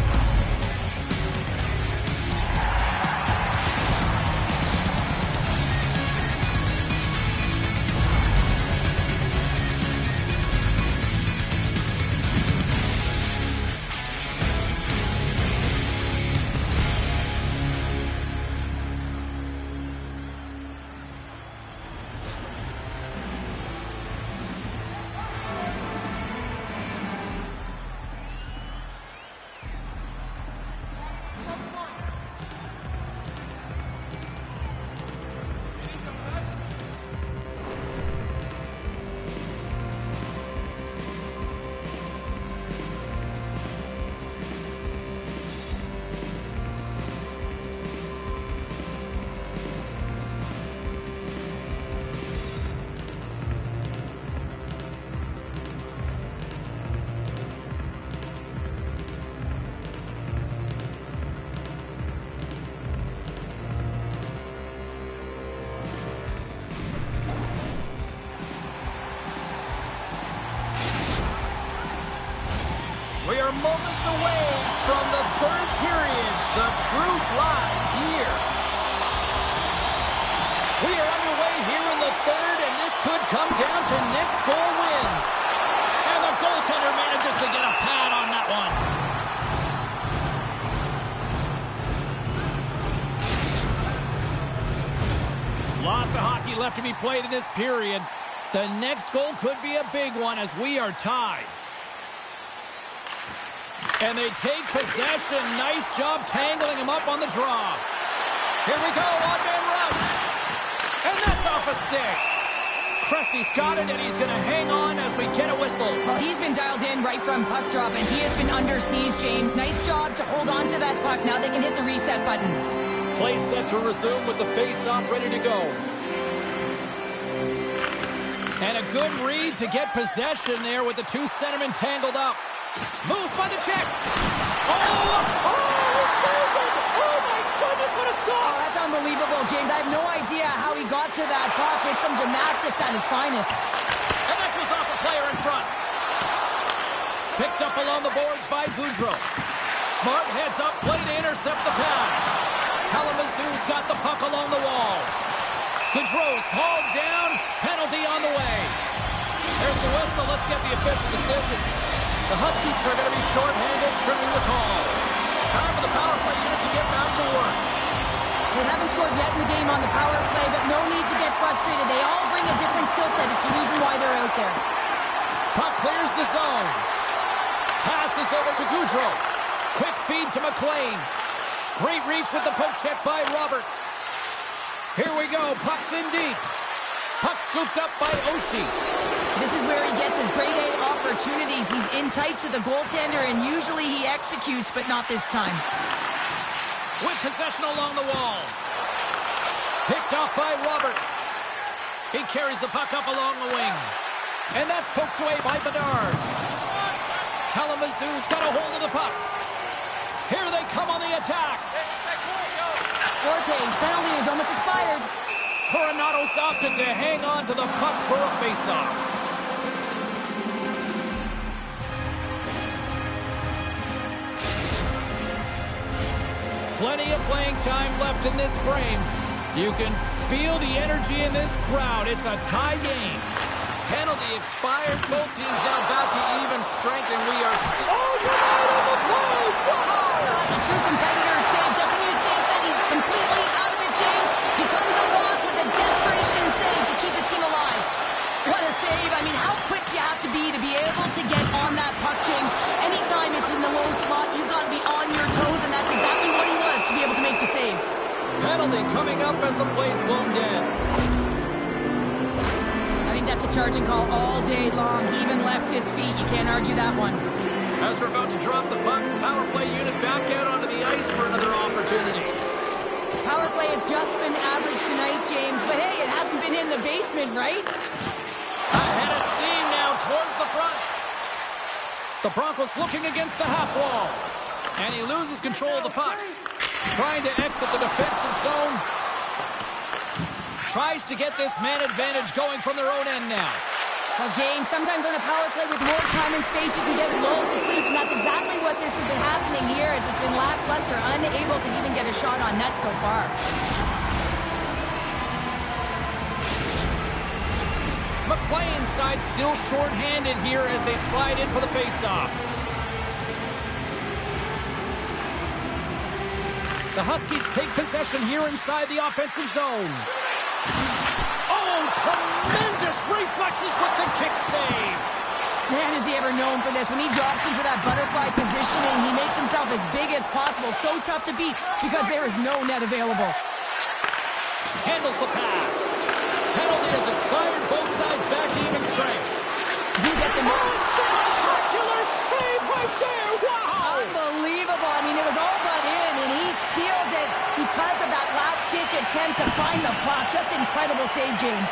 We are moments away from the third period. The truth lies here. We are underway here in the third, and this could come down to next goal wins. And the goaltender manages to get a pad on that one. Lots of hockey left to be played in this period. The next goal could be a big one as we are tied. And they take possession. Nice job tangling him up on the draw. Here we go, one-man rush. And that's off a stick. Cressy's got it, and he's going to hang on as we get a whistle. Well, he's been dialed in right from puck drop, and he has been under siege, James. Nice job to hold on to that puck. Now they can hit the reset button. Play set to resume with the face-off ready to go. And a good read to get possession there with the 2 centermen tangled up. Moves by the check. Oh, saved it. Oh, my goodness, what a stop. Oh, that's unbelievable, James. I have no idea how he got to that puck. It's some gymnastics at its finest. And that was off a player in front. Picked up along the boards by Goudreau. Smart heads up, play to intercept the pass. Kalamazoo's got the puck along the wall. Goudreau's hauled down. Penalty on the way. There's the whistle. Let's get the official decision. The Huskies are going to be shorthanded, trimming the call. Time for the power play unit to get back to work. They haven't scored yet in the game on the power play, but no need to get frustrated. They all bring a different skill set. It's the reason why they're out there. Puck clears the zone. Passes over to Goudreau. Quick feed to McLean. Great reach with the poke check by Robert. Here we go. Puck's in deep. Puck scooped up by Oshie. This is where he gets his grade A opportunities. He's in tight to the goaltender, and usually he executes, but not this time. With possession along the wall. Picked off by Robert. He carries the puck up along the wing. And that's poked away by Bedard. Kalamazoo's got a hold of the puck. Here they come on the attack. Forte's penalty is almost expired. Coronato's opted to hang on to the puck for a face-off. Plenty of playing time left in this frame. You can feel the energy in this crowd. It's a tie game. Penalty expired. Both teams now back to even strength, and we are still... Oh, you're out on the play! Wow! That's a true competitor's save. Just when you think that he's completely out of it, James, he comes across with a desperation save to keep his team alive. What a save. I mean, how quick you have to be able to get on that puck, James. Anytime it's in the low slot, you got to be on your toes, and that's exactly what he was to be able to make the save. Penalty coming up as the play's blown dead. I think that's a charging call all day long. He even left his feet. You can't argue that one. As we're about to drop the puck, the power play unit back out onto the ice for another opportunity. Power play has just been average tonight, James. But hey, it hasn't been in the basement, right? Ahead of steam now towards the front. The Broncos looking against the half wall. And he loses control of the puck. Trying to exit the defensive zone. Tries to get this man advantage going from their own end now. Well, James, sometimes on a power play with more time and space, you can get lulled to sleep, and that's exactly what this has been happening here, as it's been lackluster, unable to even get a shot on net so far. McLean's side still short-handed here as they slide in for the face-off. The Huskies take possession here inside the offensive zone. Oh, tremendous reflexes with the kick save. Man, is he ever known for this. When he drops into that butterfly positioning, he makes himself as big as possible. So tough to beat because there is no net available. Handles the pass. Penalty has expired. Both sides back to even strength. You get the most spectacular save right there. Wow. Unbelievable. I mean, it was all but in, and he steals it because of that last-ditch attempt to find the puck. Just incredible save, James.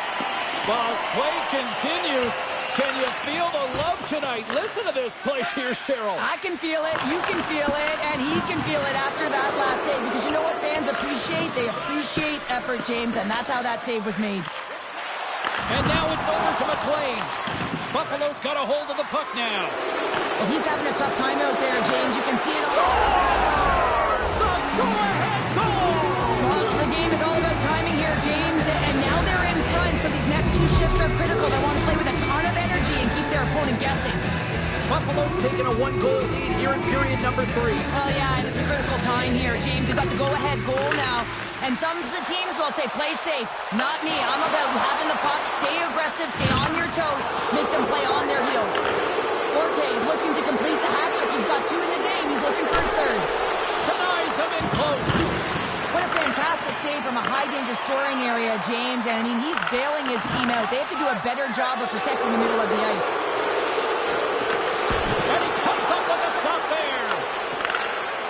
Boss, play continues. Can you feel the love tonight? Listen to this place here, Cheryl. I can feel it, you can feel it, and he can feel it after that last save. Because you know what fans appreciate? They appreciate effort, James, and that's how that save was made. And now it's over to McLean. Buffalo's got a hold of the puck now. Well, he's having a tough time out there, James. You can see it all. The go-ahead goal! Well, the game is all about timing here, James, and now they're in front, so these next two shifts are critical. They want to play with a ton of energy and keep their opponent guessing. Buffalo's taking a one-goal lead here in period number 3. Well, yeah, and it's a critical time here, James. You've got the go-ahead goal now. And some of the teams will say, play safe. Not me. I'm about having the puck, stay aggressive, stay on your toes, make them play on their heels. Forte is looking to complete the hat-trick. He's got 2 in the game. He's looking for his third. Denies him in close. What a fantastic save from a high-danger scoring area, James. And, I mean, he's bailing his team out. They have to do a better job of protecting the middle of the ice. And he comes up with a stop there.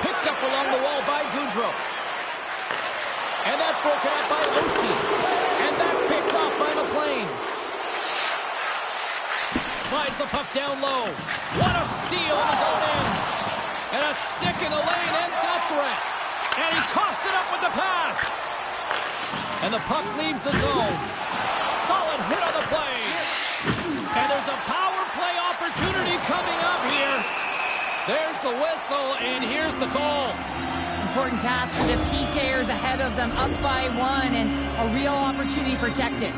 Picked up along the wall by Goudreau. And that's broken up by Oshie. And that's picked off by McLean. Slides the puck down low. What a steal in his own end. And a stick in the lane ends that threat. And he coughs it up with the pass. And the puck leaves the zone. Solid hit on the play. And there's a power play opportunity coming up here. There's the whistle, and here's the call. Important task for the PKers ahead of them, up by 1, and a real opportunity protected.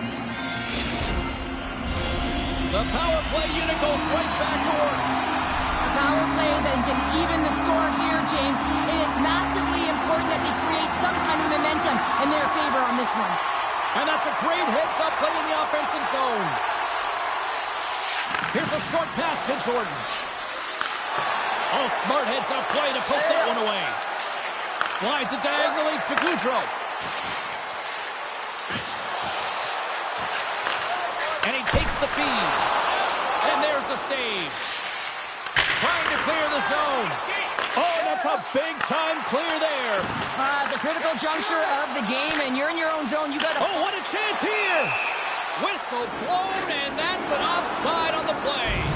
The power play unit goes right back to work. A power play that can even the score here, James. It is massively important that they create some kind of momentum in their favor on this one. And that's a great heads-up play in the offensive zone. Here's a short pass to Jordan. Oh, smart heads-up play to poke that one away. Slides it diagonally to Goudreau. And he takes the feed. And there's the save. Trying to clear the zone. Oh, that's a big-time clear there. The critical juncture of the game, and you're in your own zone. You got to... Oh, what a chance here. Whistle blown, and that's an offside on the play.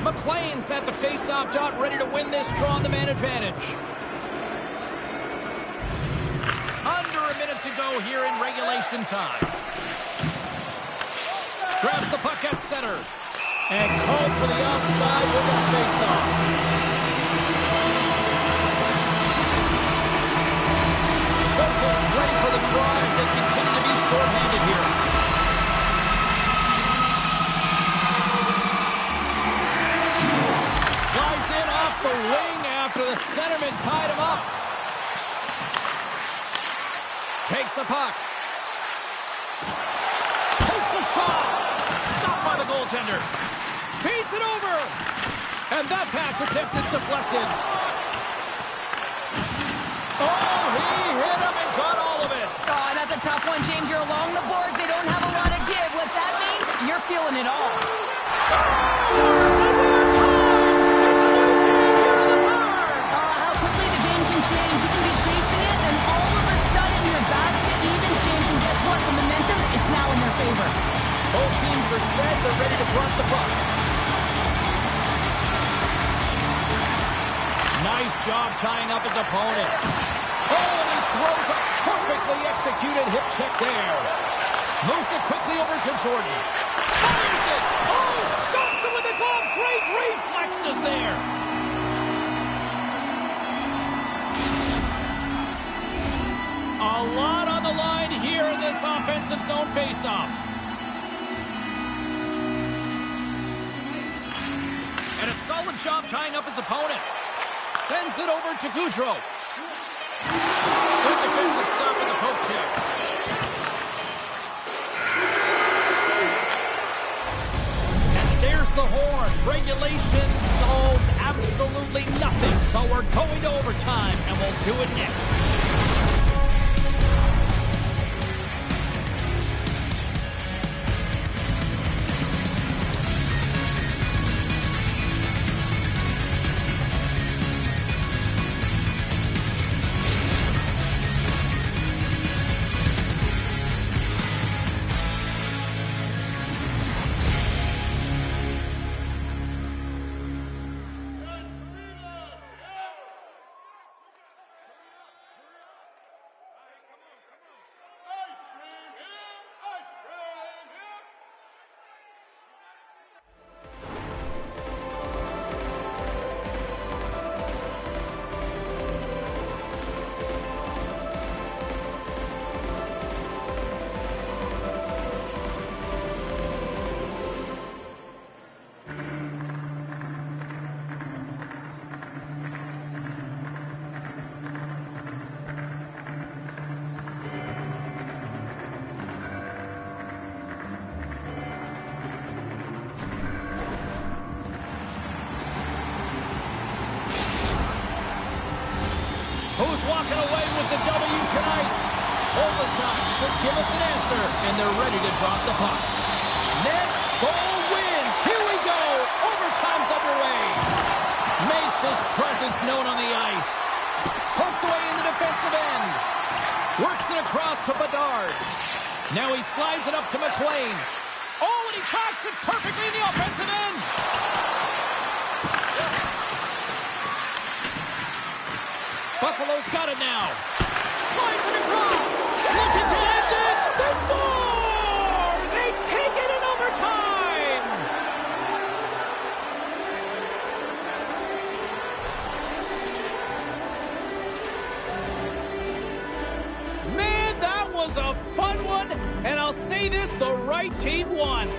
McLean's at the face-off dot, ready to win this draw on the man advantage. Under a minute to go here in regulation time. Grabs the puck at center. And called for the offside with that face-off. Fulton's ready for the draw as they continue to be shorthanded here. The wing after the centerman tied him up. Takes the puck. Takes a shot. Stopped by the goaltender. Feeds it over. And that pass attempt is deflected. Oh, he hit him and got all of it. Oh, that's a tough one, James. You're along the boards. They don't have a lot of give. What that means, you're feeling it all. Favor. Both teams are set. They're ready to drop the puck. Nice job tying up his opponent. Oh, and he throws a perfectly executed hip check there. Moves it quickly over to Jordan. Fires it. Oh, stops it with the glove. Great reflexes there. A lot on the line here in this offensive zone faceoff. And a solid job tying up his opponent. Sends it over to Gaudreau. Good defensive stop with the poke check. And there's the horn. Regulation solves absolutely nothing. So we're going to overtime, and we'll do it next. Who's walking away with the W tonight? Overtime should give us an answer, and they're ready to drop the puck. Next goal wins. Here we go. Overtime's underway. Makes his presence known on the ice. Poked away in the defensive end. Works it across to Bedard. Now he slides it up to McLean. Oh, and he cocks it perfectly in the offensive end. Buffalo's got it now. Slides it across. Looking to end it. They score! They take it in overtime! Man, that was a fun one. And I'll say this, the right team won.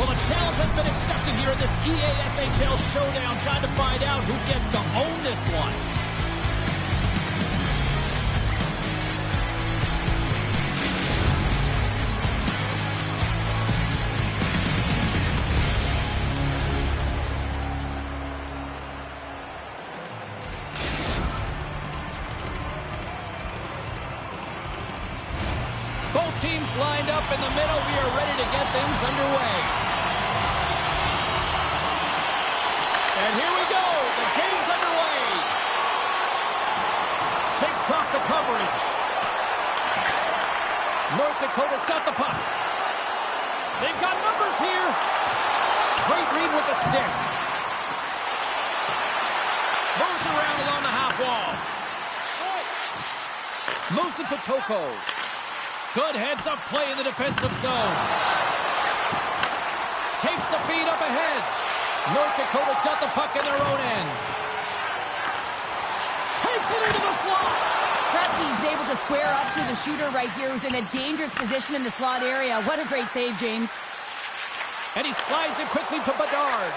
Well, a challenge has been accepted here in this EASHL showdown. Time to find out who gets to own this one. Both teams lined up in the middle. We are ready to get things underway. And here we go. The game's underway. Shakes off the coverage. North Dakota's got the puck. They've got numbers here. Great read with the stick. Moves around along the half wall. Moves it to Toko. Good heads-up play in the defensive zone. Takes the feed up ahead. North Dakota's got the puck in their own end. Takes it into the slot. Pressey's able to square up to the shooter right here, who's in a dangerous position in the slot area. What a great save, James. And he slides it quickly to Bedard.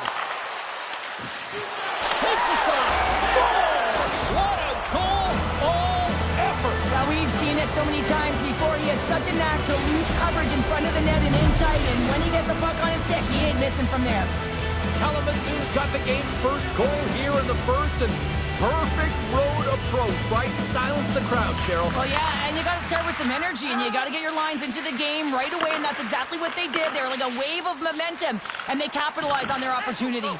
Takes the shot. Scores! What a goal! All effort. Now, we've seen it so many times before. He has such a knack to lose coverage in front of the net and inside, and when he gets the puck on his stick, he ain't missing from there. Kalamazoo's got the game's first goal here in the first, and perfect road approach, right? Silence the crowd, Cheryl. Well, yeah, and you got to start with some energy, and you got to get your lines into the game right away, and that's exactly what they did. They were like a wave of momentum, and they capitalized on their opportunity.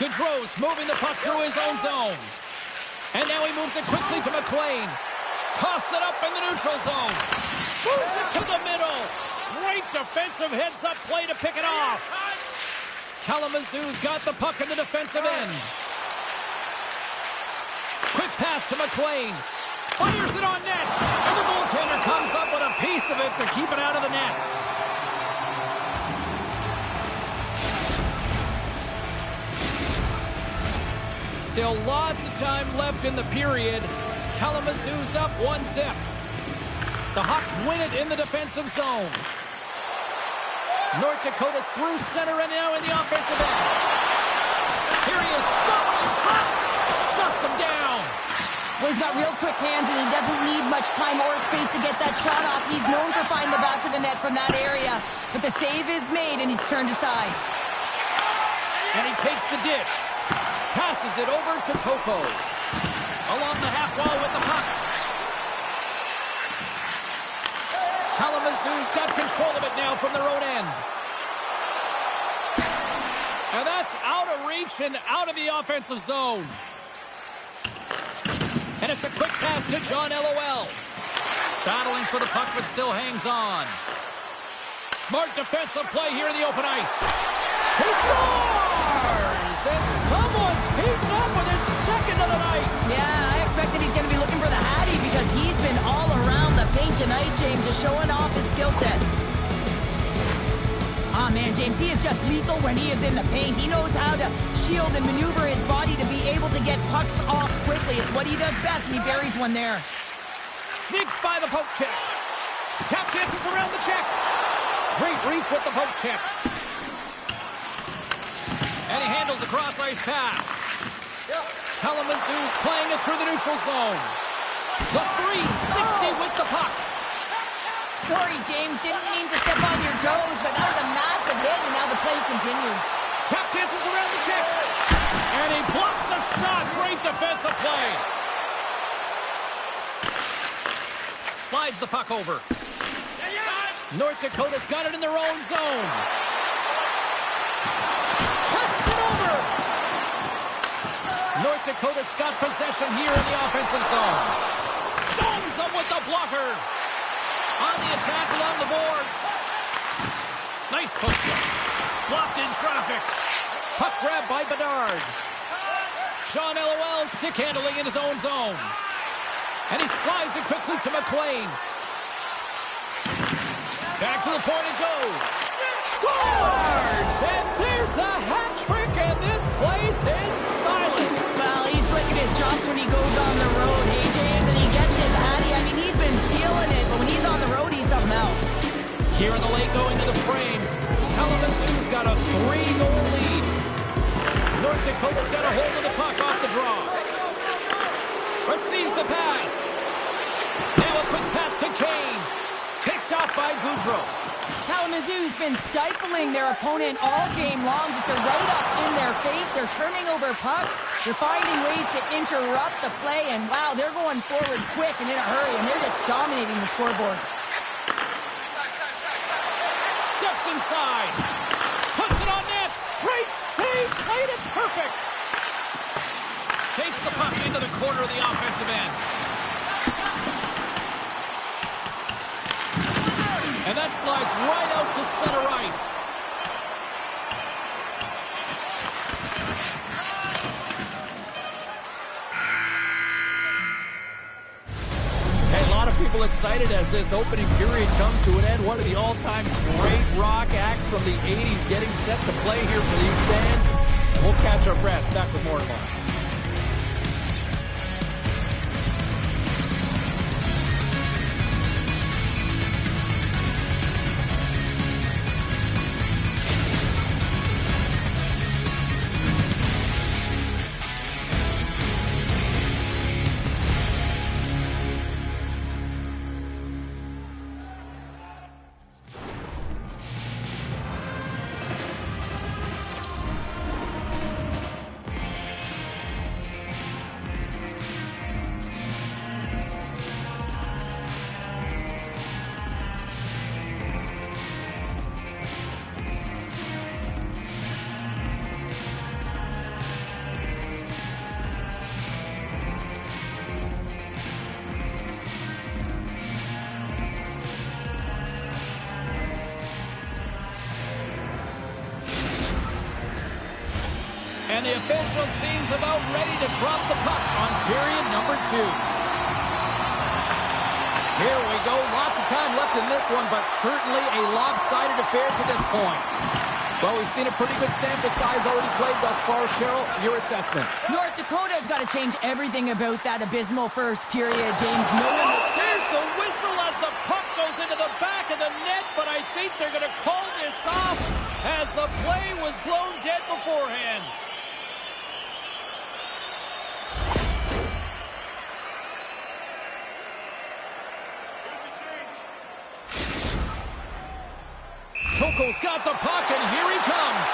Gaudreau's moving the puck through his own zone. And now he moves it quickly to McLean. Toss it up in the neutral zone. Moves it to the middle. Great defensive heads-up play to pick it off. Kalamazoo's got the puck in the defensive end. Quick pass to McLean. Fires it on net. And the goaltender comes up with a piece of it to keep it out of the net. Still lots of time left in the period. Kalamazoo's up 1-0. The Hawks win it in the defensive zone. North Dakota's through center and now in the offensive end. Here he is, shot inside. Shuts him down. Well, he's got real quick hands, and he doesn't need much time or space to get that shot off. He's known for finding the back of the net from that area. But the save is made, and he's turned aside. And he takes the dish. Passes it over to Toko. Along the half wall with the puck. Kalamazoo's got control of it now from their own end. And that's out of reach and out of the offensive zone. And it's a quick pass to John LOL. Battling for the puck, but still hangs on. Smart defensive play here in the open ice. He scores! And someone's beaten up with his second of the night. Yeah, I expected he's going to be looking for the Hattie because he's been all around the paint tonight, James, just showing off his skill set. Oh, man, James, he is just lethal when he is in the paint. He knows how to shield and maneuver his body to be able to get pucks off quickly. It's what he does best, and he buries one there. Sneaks by the poke check. Tap dances around the check. Great reach with the poke check. And he handles a cross-ice pass. Kalamazoo's playing it through the neutral zone. The 360 with the puck. Sorry, James, didn't mean to step on your toes, but that was a massive hit, and now the play continues. Tap dances around the check. And he blocks the shot. Great defensive play. Slides the puck over. North Dakota's got it in their own zone. Passes it over. North Dakota's got possession here in the offensive zone. Stones them with the blocker. On the attack along the boards. Nice push. Blocked in traffic. Puck grab by Bedard. John LOL stick handling in his own zone. And he slides it quickly to McLean. Back to the point it goes. Scores! And there's the hat trick, and this place is silent. Well, he's looking his chops when he goes on the road, hey, James, and he gets his Hattie. I mean, he's been feeling it, but when he's on the road, he's something else. Here in the late going to the frame. Kalamazoo's got a 3-goal lead. North Dakota's got a hold of the puck off the draw. Receives the pass. Now a quick pass to Kane. Picked off by Goudreau. Kalamazoo's been stifling their opponent all game long. Just they're right up in their face. They're turning over pucks. They're finding ways to interrupt the play. And wow, they're going forward quick and in a hurry. And they're just dominating the scoreboard. Steps inside. Puts it on net. Great save. Played it perfect. Takes the puck into the corner of the offensive end. And that slides right out to center ice. Hey, a lot of people excited as this opening period comes to an end. One of the all-time great rock acts from the 80s getting set to play here for these fans. And we'll catch our breath. Back with more tomorrow. And the official seems about ready to drop the puck on period number 2. Here we go. Lots of time left in this one, but certainly a lopsided affair to this point. Well, we've seen a pretty good sample size already played thus far. Cheryl, your assessment. North Dakota's got to change everything about that abysmal first period, James. No one... There's the whistle as the puck goes into the back of the net, but I think they're going to call this off as the play was blown dead beforehand. Coco's got the puck, and here he comes.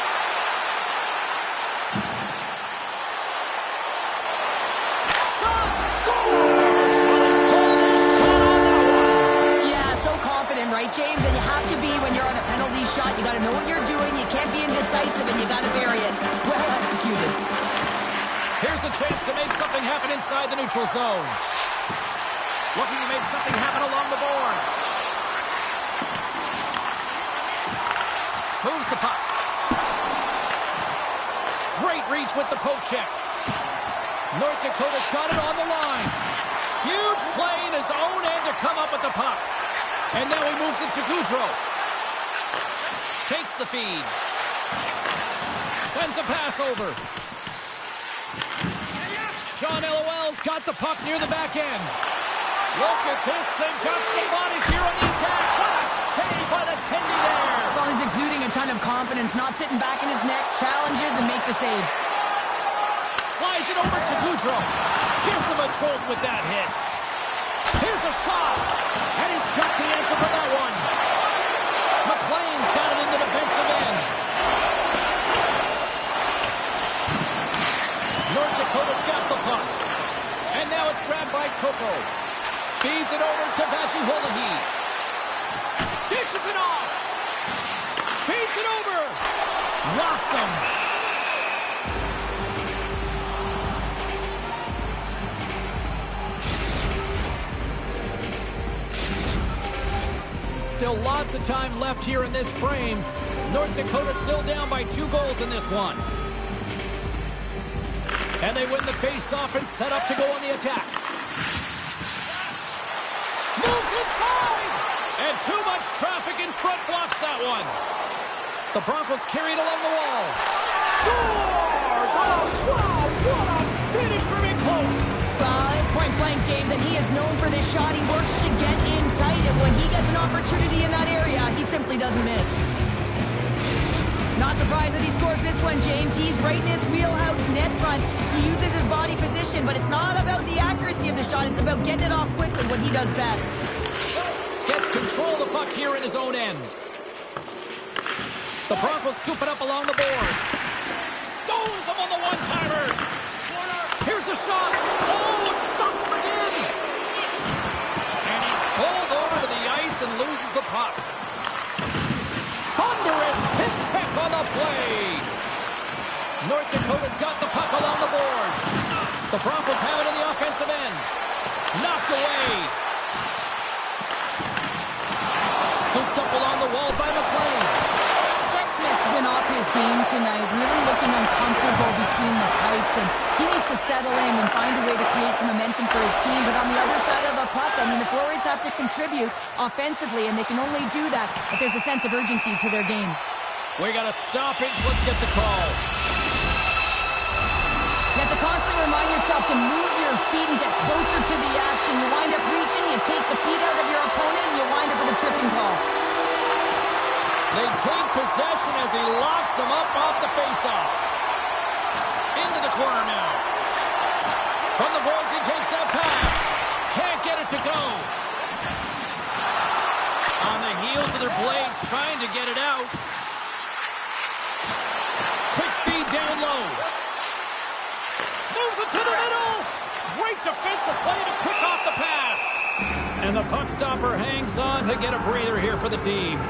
Shot! Scores! Well, he called his shot on that one. Yeah, so confident, right, James? And you have to be when you're on a penalty shot. You got to know what you're doing. You can't be indecisive, and you got to bury it. Well executed. Here's a chance to make something happen inside the neutral zone. Looking to make something happen along the boards. Moves the puck. Great reach with the poke check. North Dakota's got it on the line. Huge play in his own end to come up with the puck. And now he moves it to Goudreau. Takes the feed. Sends a pass over. John LOL's got the puck near the back end. Look at this. They've got some bodies here on the attack. What a save by the Tendy there. Well, he's exuding a ton of confidence, not sitting back in his net, challenges and make the save. Slides it over to Goudreau. Gives him a jolt with that hit. Here's a shot. And he's got the answer for that one. McLean's got it in the defensive end. North Dakota's got the puck. And now it's grabbed by Coco. Feeds it over to Vachi-Holahi. Dishes it off. Feeds it over. Rocks him. Still lots of time left here in this frame. North Dakota still down by 2 goals in this one. And they win the face-off and set up to go on the attack. Moves inside! And too much traffic in front blocks that one. The Broncos carried along the wall. Scores! Oh, wow! What a finish from in close! Well, it's point-blank, James, and he is known for this shot. He works to get in tight, and when he gets an opportunity in that area, he simply doesn't miss. Not surprised that he scores this one, James. He's right in his wheelhouse, net front. He uses his body position, but it's not about the accuracy of the shot. It's about getting it off quickly, what he does best. Gets control of the puck here in his own end. The Broncos scoop it up along the boards. Stones him on the one-timer. Here's a shot. Oh, it stops him again. And he's pulled over to the ice and loses the puck. Thunderous pin check on the play. North Dakota's got the puck along the boards. The Broncos have it in the offensive end. Knocked away. Scooped up along the wall by McLean. Smith's been off his game tonight, really looking uncomfortable between the pipes, and he needs to settle in and find a way to create some momentum for his team. But on the other side of the puck, I mean, the forwards have to contribute offensively, and they can only do that if there's a sense of urgency to their game. We got a stoppage. Let's get the call. You have to constantly remind yourself to move your feet and get closer to the action. You wind up reaching, you take the feet out of your opponent, and you wind up with a tripping call. They take possession as he locks him up off the faceoff. Into the corner now. From the boards, he takes that pass. Can't get it to go. On the heels of their blades, trying to get it out. Quick feed down low. Moves it to the middle. Great defensive play to pick off the pass. And the puck stopper hangs on to get a breather here for the team.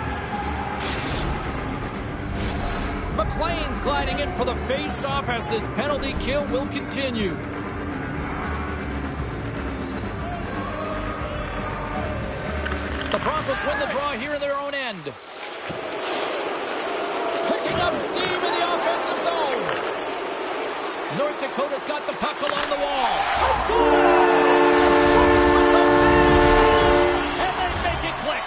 McLean's gliding in for the face-off as this penalty kill will continue. The Broncos win the draw here in their own end. Picking up steam in the offensive zone. North Dakota's got the puck along the wall. And they make it click.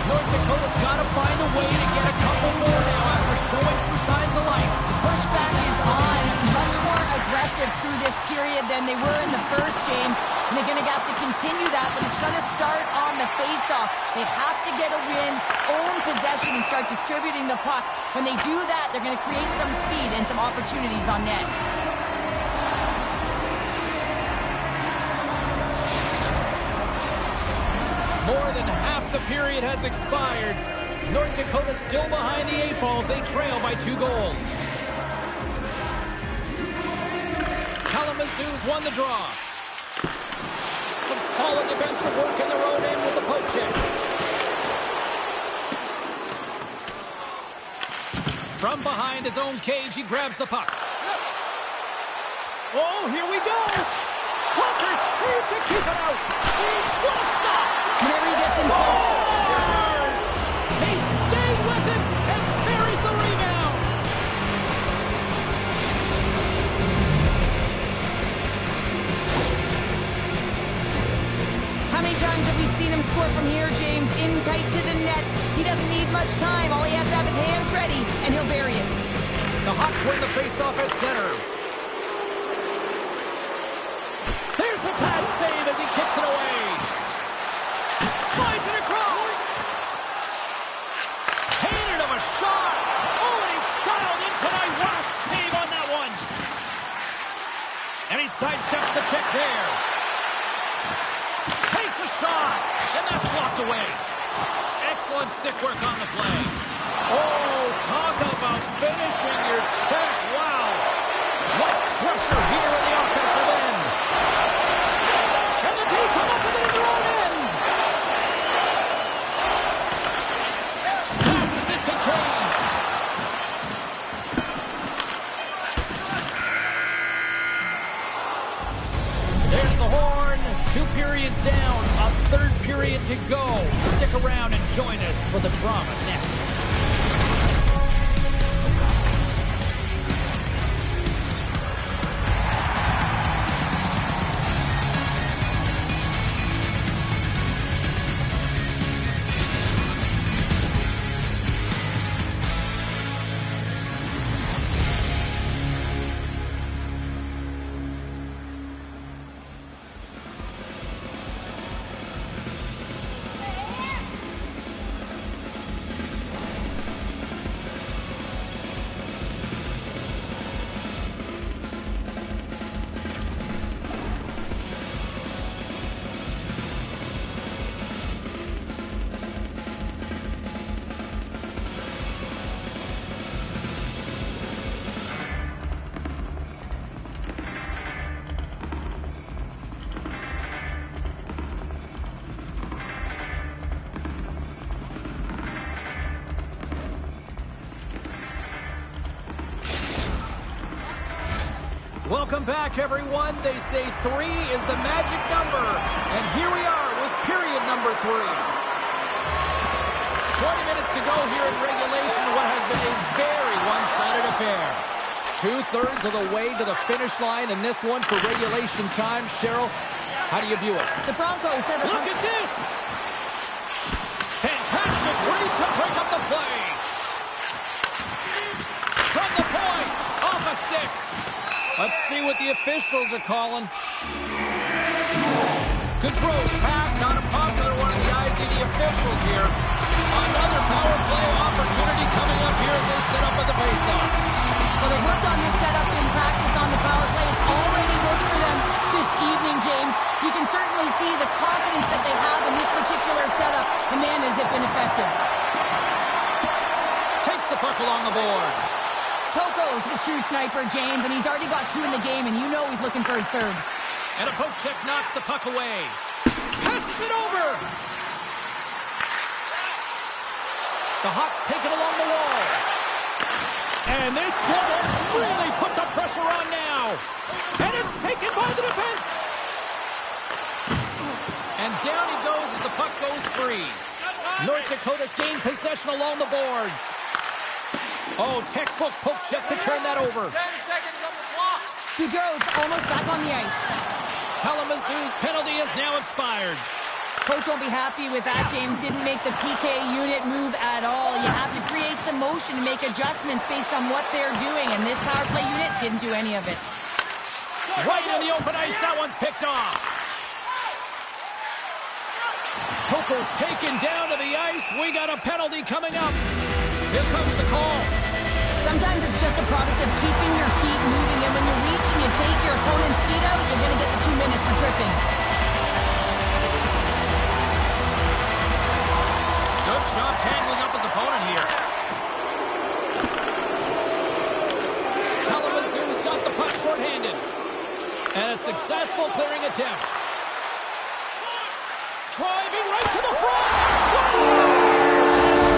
North Dakota's got to find a way to get a couple more now after showing some signs of life. Pushback is on, much more aggressive through this period than they were in the first games. And they're going to have to continue that, but it's going to start on the face-off. They have to get a win, own possession, and start distributing the puck. When they do that, they're going to create some speed and some opportunities on net. More than half the period has expired. North Dakota still behind the 8 balls. They trail by 2 goals. Kalamazoo's won the draw. Some solid defensive work in their own end with the poke check. From behind his own cage, he grabs the puck. Oh, here we go. Walker saved to keep it out. What a stop. Whenever he gets in close. He stayed with it and buries the rebound. How many times have we seen him score from here, James? In tight to the net. He doesn't need much time. All he has to have his hands ready, and he'll bury it. The Hawks win the faceoff at center. There's a pass save as he kicks it away. Slides it across. Hated of a shot. Oh, and he's dialed in tonight. What a save on that one. And he sidesteps the check there. Takes a shot. And that's blocked away. Excellent stick work on the play. Oh, talk about finishing your check. Wow. What pressure here in the offensive end. And the team come up with it in their own end. Passes it to Kane. There's the horn. 2 periods down. A 3rd period to go. Stick around and join us for the drama next. Welcome back, everyone. They say 3 is the magic number. And here we are with period number 3. 20 minutes to go here in regulation, what has been a very one-sided affair. 2/3 of the way to the finish line in this one for regulation time. Cheryl, how do you view it? The Broncos have a... Look at this! Fantastic read to break up the play. From the point, off a stick. Let's see what the officials are calling. Gaudreau's half, not a popular one in the eyes of the officials here. Another power play opportunity coming up here as they set up with the faceoff. Well, they worked on this setup in practice on the power play. It's already worked for them this evening, James. You can certainly see the confidence that they have in this particular setup. And man, has it been effective. Takes the puck along the boards. Toko's a true sniper, James, and he's already got 2 in the game, and you know he's looking for his 3rd. And a poke check knocks the puck away. Passes it over. The Hawks take it along the wall. And this one has really put the pressure on now. And it's taken by the defense. And down he goes as the puck goes free. North Dakota's gained possession along the boards. Oh, textbook poke check to turn that over. 10 seconds on the clock. Gaudreau's almost back on the ice. Kalamazoo's penalty has now expired. Coach won't be happy with that, James. Didn't make the PK unit move at all. You have to create some motion to make adjustments based on what they're doing, and this power play unit didn't do any of it. Right in the open ice, that one's picked off. Toko's taken down to the ice. We got a penalty coming up. Here comes the call. Sometimes it's just a product of keeping your feet moving, and when you reach and you take your opponent's feet out, you're going to get the 2 minutes for tripping. Good job tangling up his opponent here. Kalamazoo's got the puck shorthanded. And a successful clearing attempt. Driving right to the front. Scores!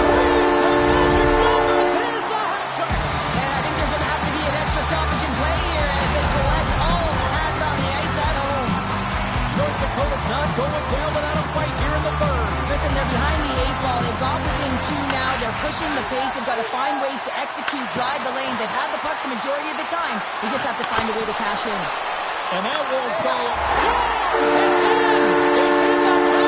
Three's the magic number. There's the hat trick. And I think there's going to have to be an extra stoppage in play here as they collect all of the hats on the ice at home. North Dakota's not going down without a fight here in the 3rd. Listen, they're behind the 8 ball. They've got within 2 now. They're pushing the pace. They've got to find ways to execute, drive the lanes. They've had the puck the majority of the time. They just have to find a way to cash in. And that won't go. Scores! It's in! It's in the net!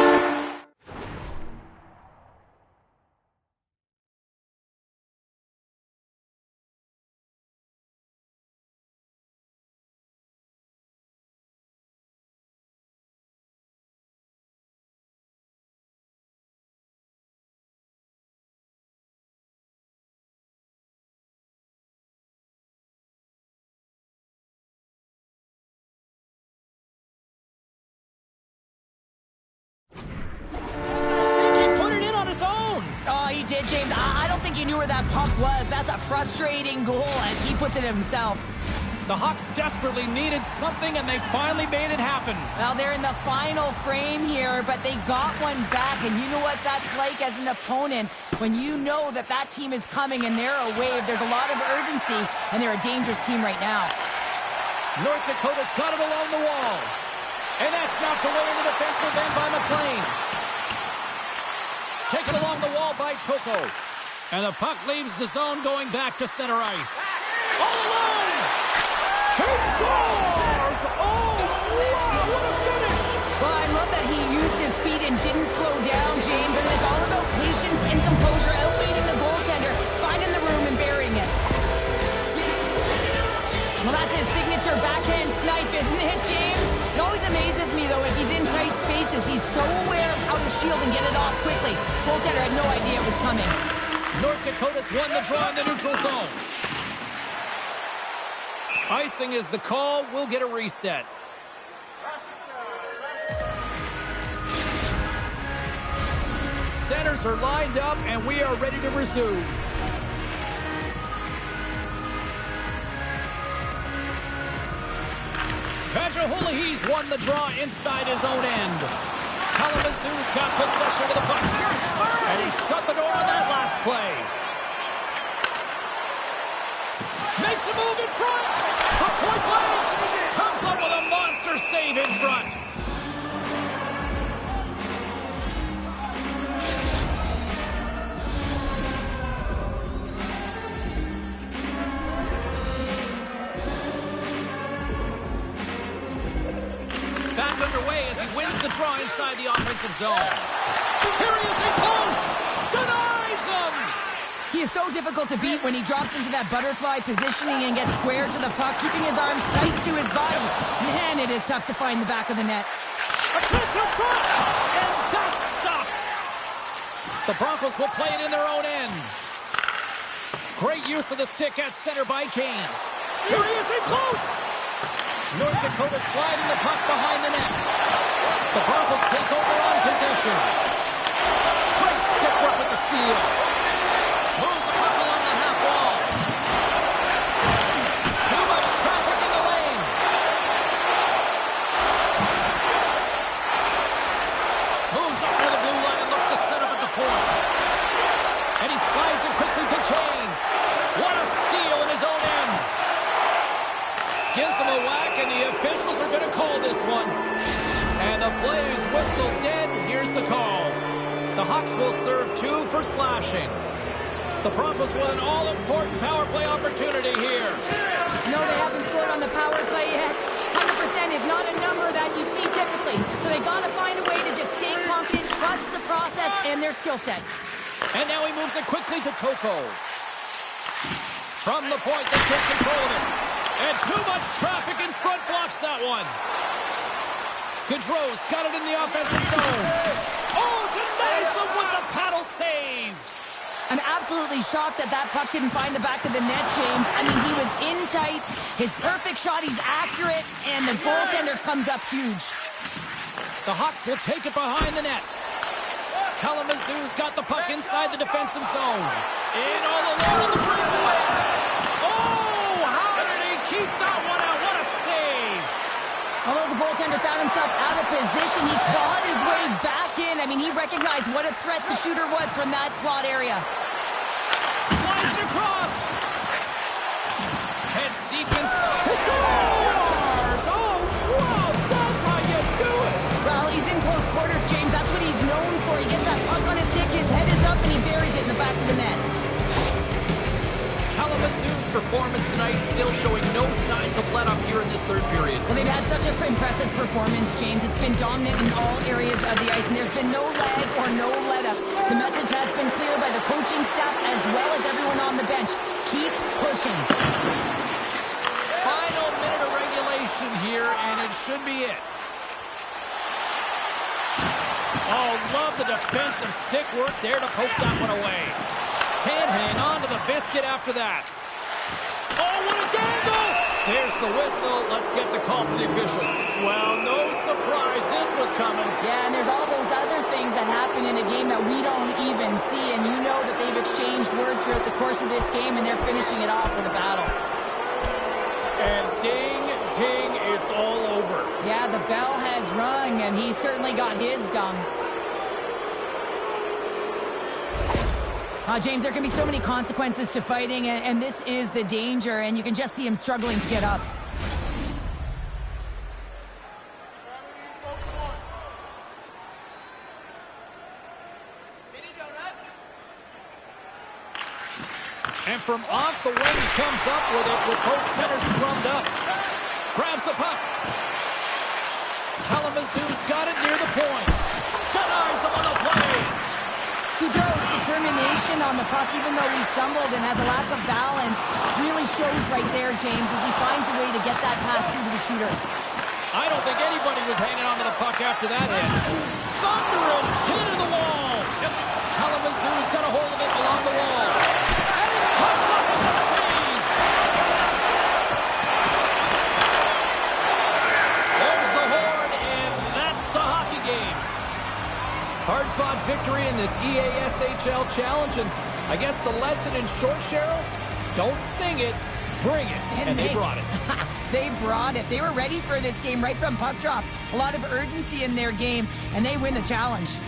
He did, James. I don't think he knew where that puck was. That's a frustrating goal, as he puts it himself. The Hawks desperately needed something, and they finally made it happen. Well, they're in the final frame here, but they got one back, and you know what that's like as an opponent. When you know that that team is coming and they're a wave, there's a lot of urgency, and they're a dangerous team right now. North Dakota's got it along the wall. And that's knocked away in the defensive end by McLean. Taken along the wall by Toko. And the puck leaves the zone going back to center ice. All alone! He scores! Oh, wow, what a finish! Well, I love that he used his feet and didn't slow down, James. And it's all about patience and composure, outweighing the goaltender, finding the room and burying it. Well, that's his signature backhand snipe, isn't it, James? It always amazes me, though, if he's in tight spaces. He's so aware of how to shield and get it off quickly. Goaltender had no idea it was coming. North Dakota's won the draw in the neutral zone. Icing is the call. We'll get a reset. Centers are lined up, and we are ready to resume. Vajahulihi's won the draw inside his own end. Kalamazoo's got possession of the puck. And he shut the door on that last play. Makes a move in front. For point blank. save in front. Back underway as he wins the draw inside the offensive zone. Here he is in close. Denies him. He is so difficult to beat when he drops into that butterfly positioning and gets square to the puck, keeping his arms tight to his body. Man, it is tough to find the back of the net. A chance in front, and that's stopped. The Broncos will play it in their own end. Great use of the stick at center by Kane. Here he is in close. North Dakota sliding the puck behind the net. The Broncos take over on possession. Great stick work with the steal. Moves the puck along the half wall. Too much traffic in the lane. Moves up near the blue line and looks to set up at the point. And he slides it quickly to Kane. What a steal in his own end. Gives him a whack, and the officials are going to call this one. And the play's whistle dead. Here's the call. The Hawks will serve 2 for slashing. The Broncos with an all-important power play opportunity here. No, they haven't scored on the power play yet. 100% is not a number that you see typically. So they got to find a way to just stay confident, trust the process and their skill sets. And now he moves it quickly to Toko. From the point, they take control of it. And too much traffic in front blocks that one. Gaudreau's got it in the offensive zone. Oh, denies him with the paddle save. I'm absolutely shocked that puck didn't find the back of the net, James. I mean, he was in tight, his perfect shot, he's accurate, and the goaltender comes up huge. The Hawks will take it behind the net. Kalamazoo's got the puck inside the defensive zone. In all alone on the breakaway. Oh, how did he keep that one out? What a save. Although the goaltender found himself out of position, he clawed his way back in. I mean, he recognized what a threat the shooter was from that slot area. Slides it across. Heads deep inside. He scores! Oh, wow, that's how you do it. Well, he's in close quarters, James. That's what he's known for. He gets that puck on his stick, his head is up, and he buries it in the back of the net. Kalamazoo's performance tonight still showing no signs of let-up here in this third period. Well, they've had such an impressive performance, James. It's been dominant in all areas of the ice, and there's been no lag or no let-up. The message has been clear by the coaching staff as well as everyone on the bench. Keep pushing. Final minute of regulation here, and it should be it. Oh, love the defensive stick work there to poke that one away. Can't hang on to the biscuit after that. Oh, what a dangle! There's the whistle. Let's get the call from the officials. Well, no surprise this was coming. Yeah, and there's all those other things that happen in a game that we don't even see, and you know that they've exchanged words throughout the course of this game, and they're finishing it off with a battle. And ding, ding, it's all over. Yeah, the bell has rung, and he certainly got his done. James, there can be so many consequences to fighting, and this is the danger, and you can just see him struggling to get up. And from off the wing, he comes up with it with both centers scrummed up. Grabs the puck. Kalamazoo's got it near the point. Denies him on the play. Gaudreau's determination on the puck, even though he stumbled and has a lack of balance, really shows right there, James, as he finds a way to get that pass through to the shooter. I don't think anybody was hanging on to the puck after that hit. Thunderous hit in the wall. Yep. Kalamazoo's got a hold of it along the wall. And it comes up with the save. There's the horn, and that's the hockey game. Hard-fought victory in this EASHL challenge, and I guess the lesson in short, Cheryl, don't sing it, bring it, and they brought it. They brought it. They were ready for this game right from puck drop. A lot of urgency in their game, and they win the challenge.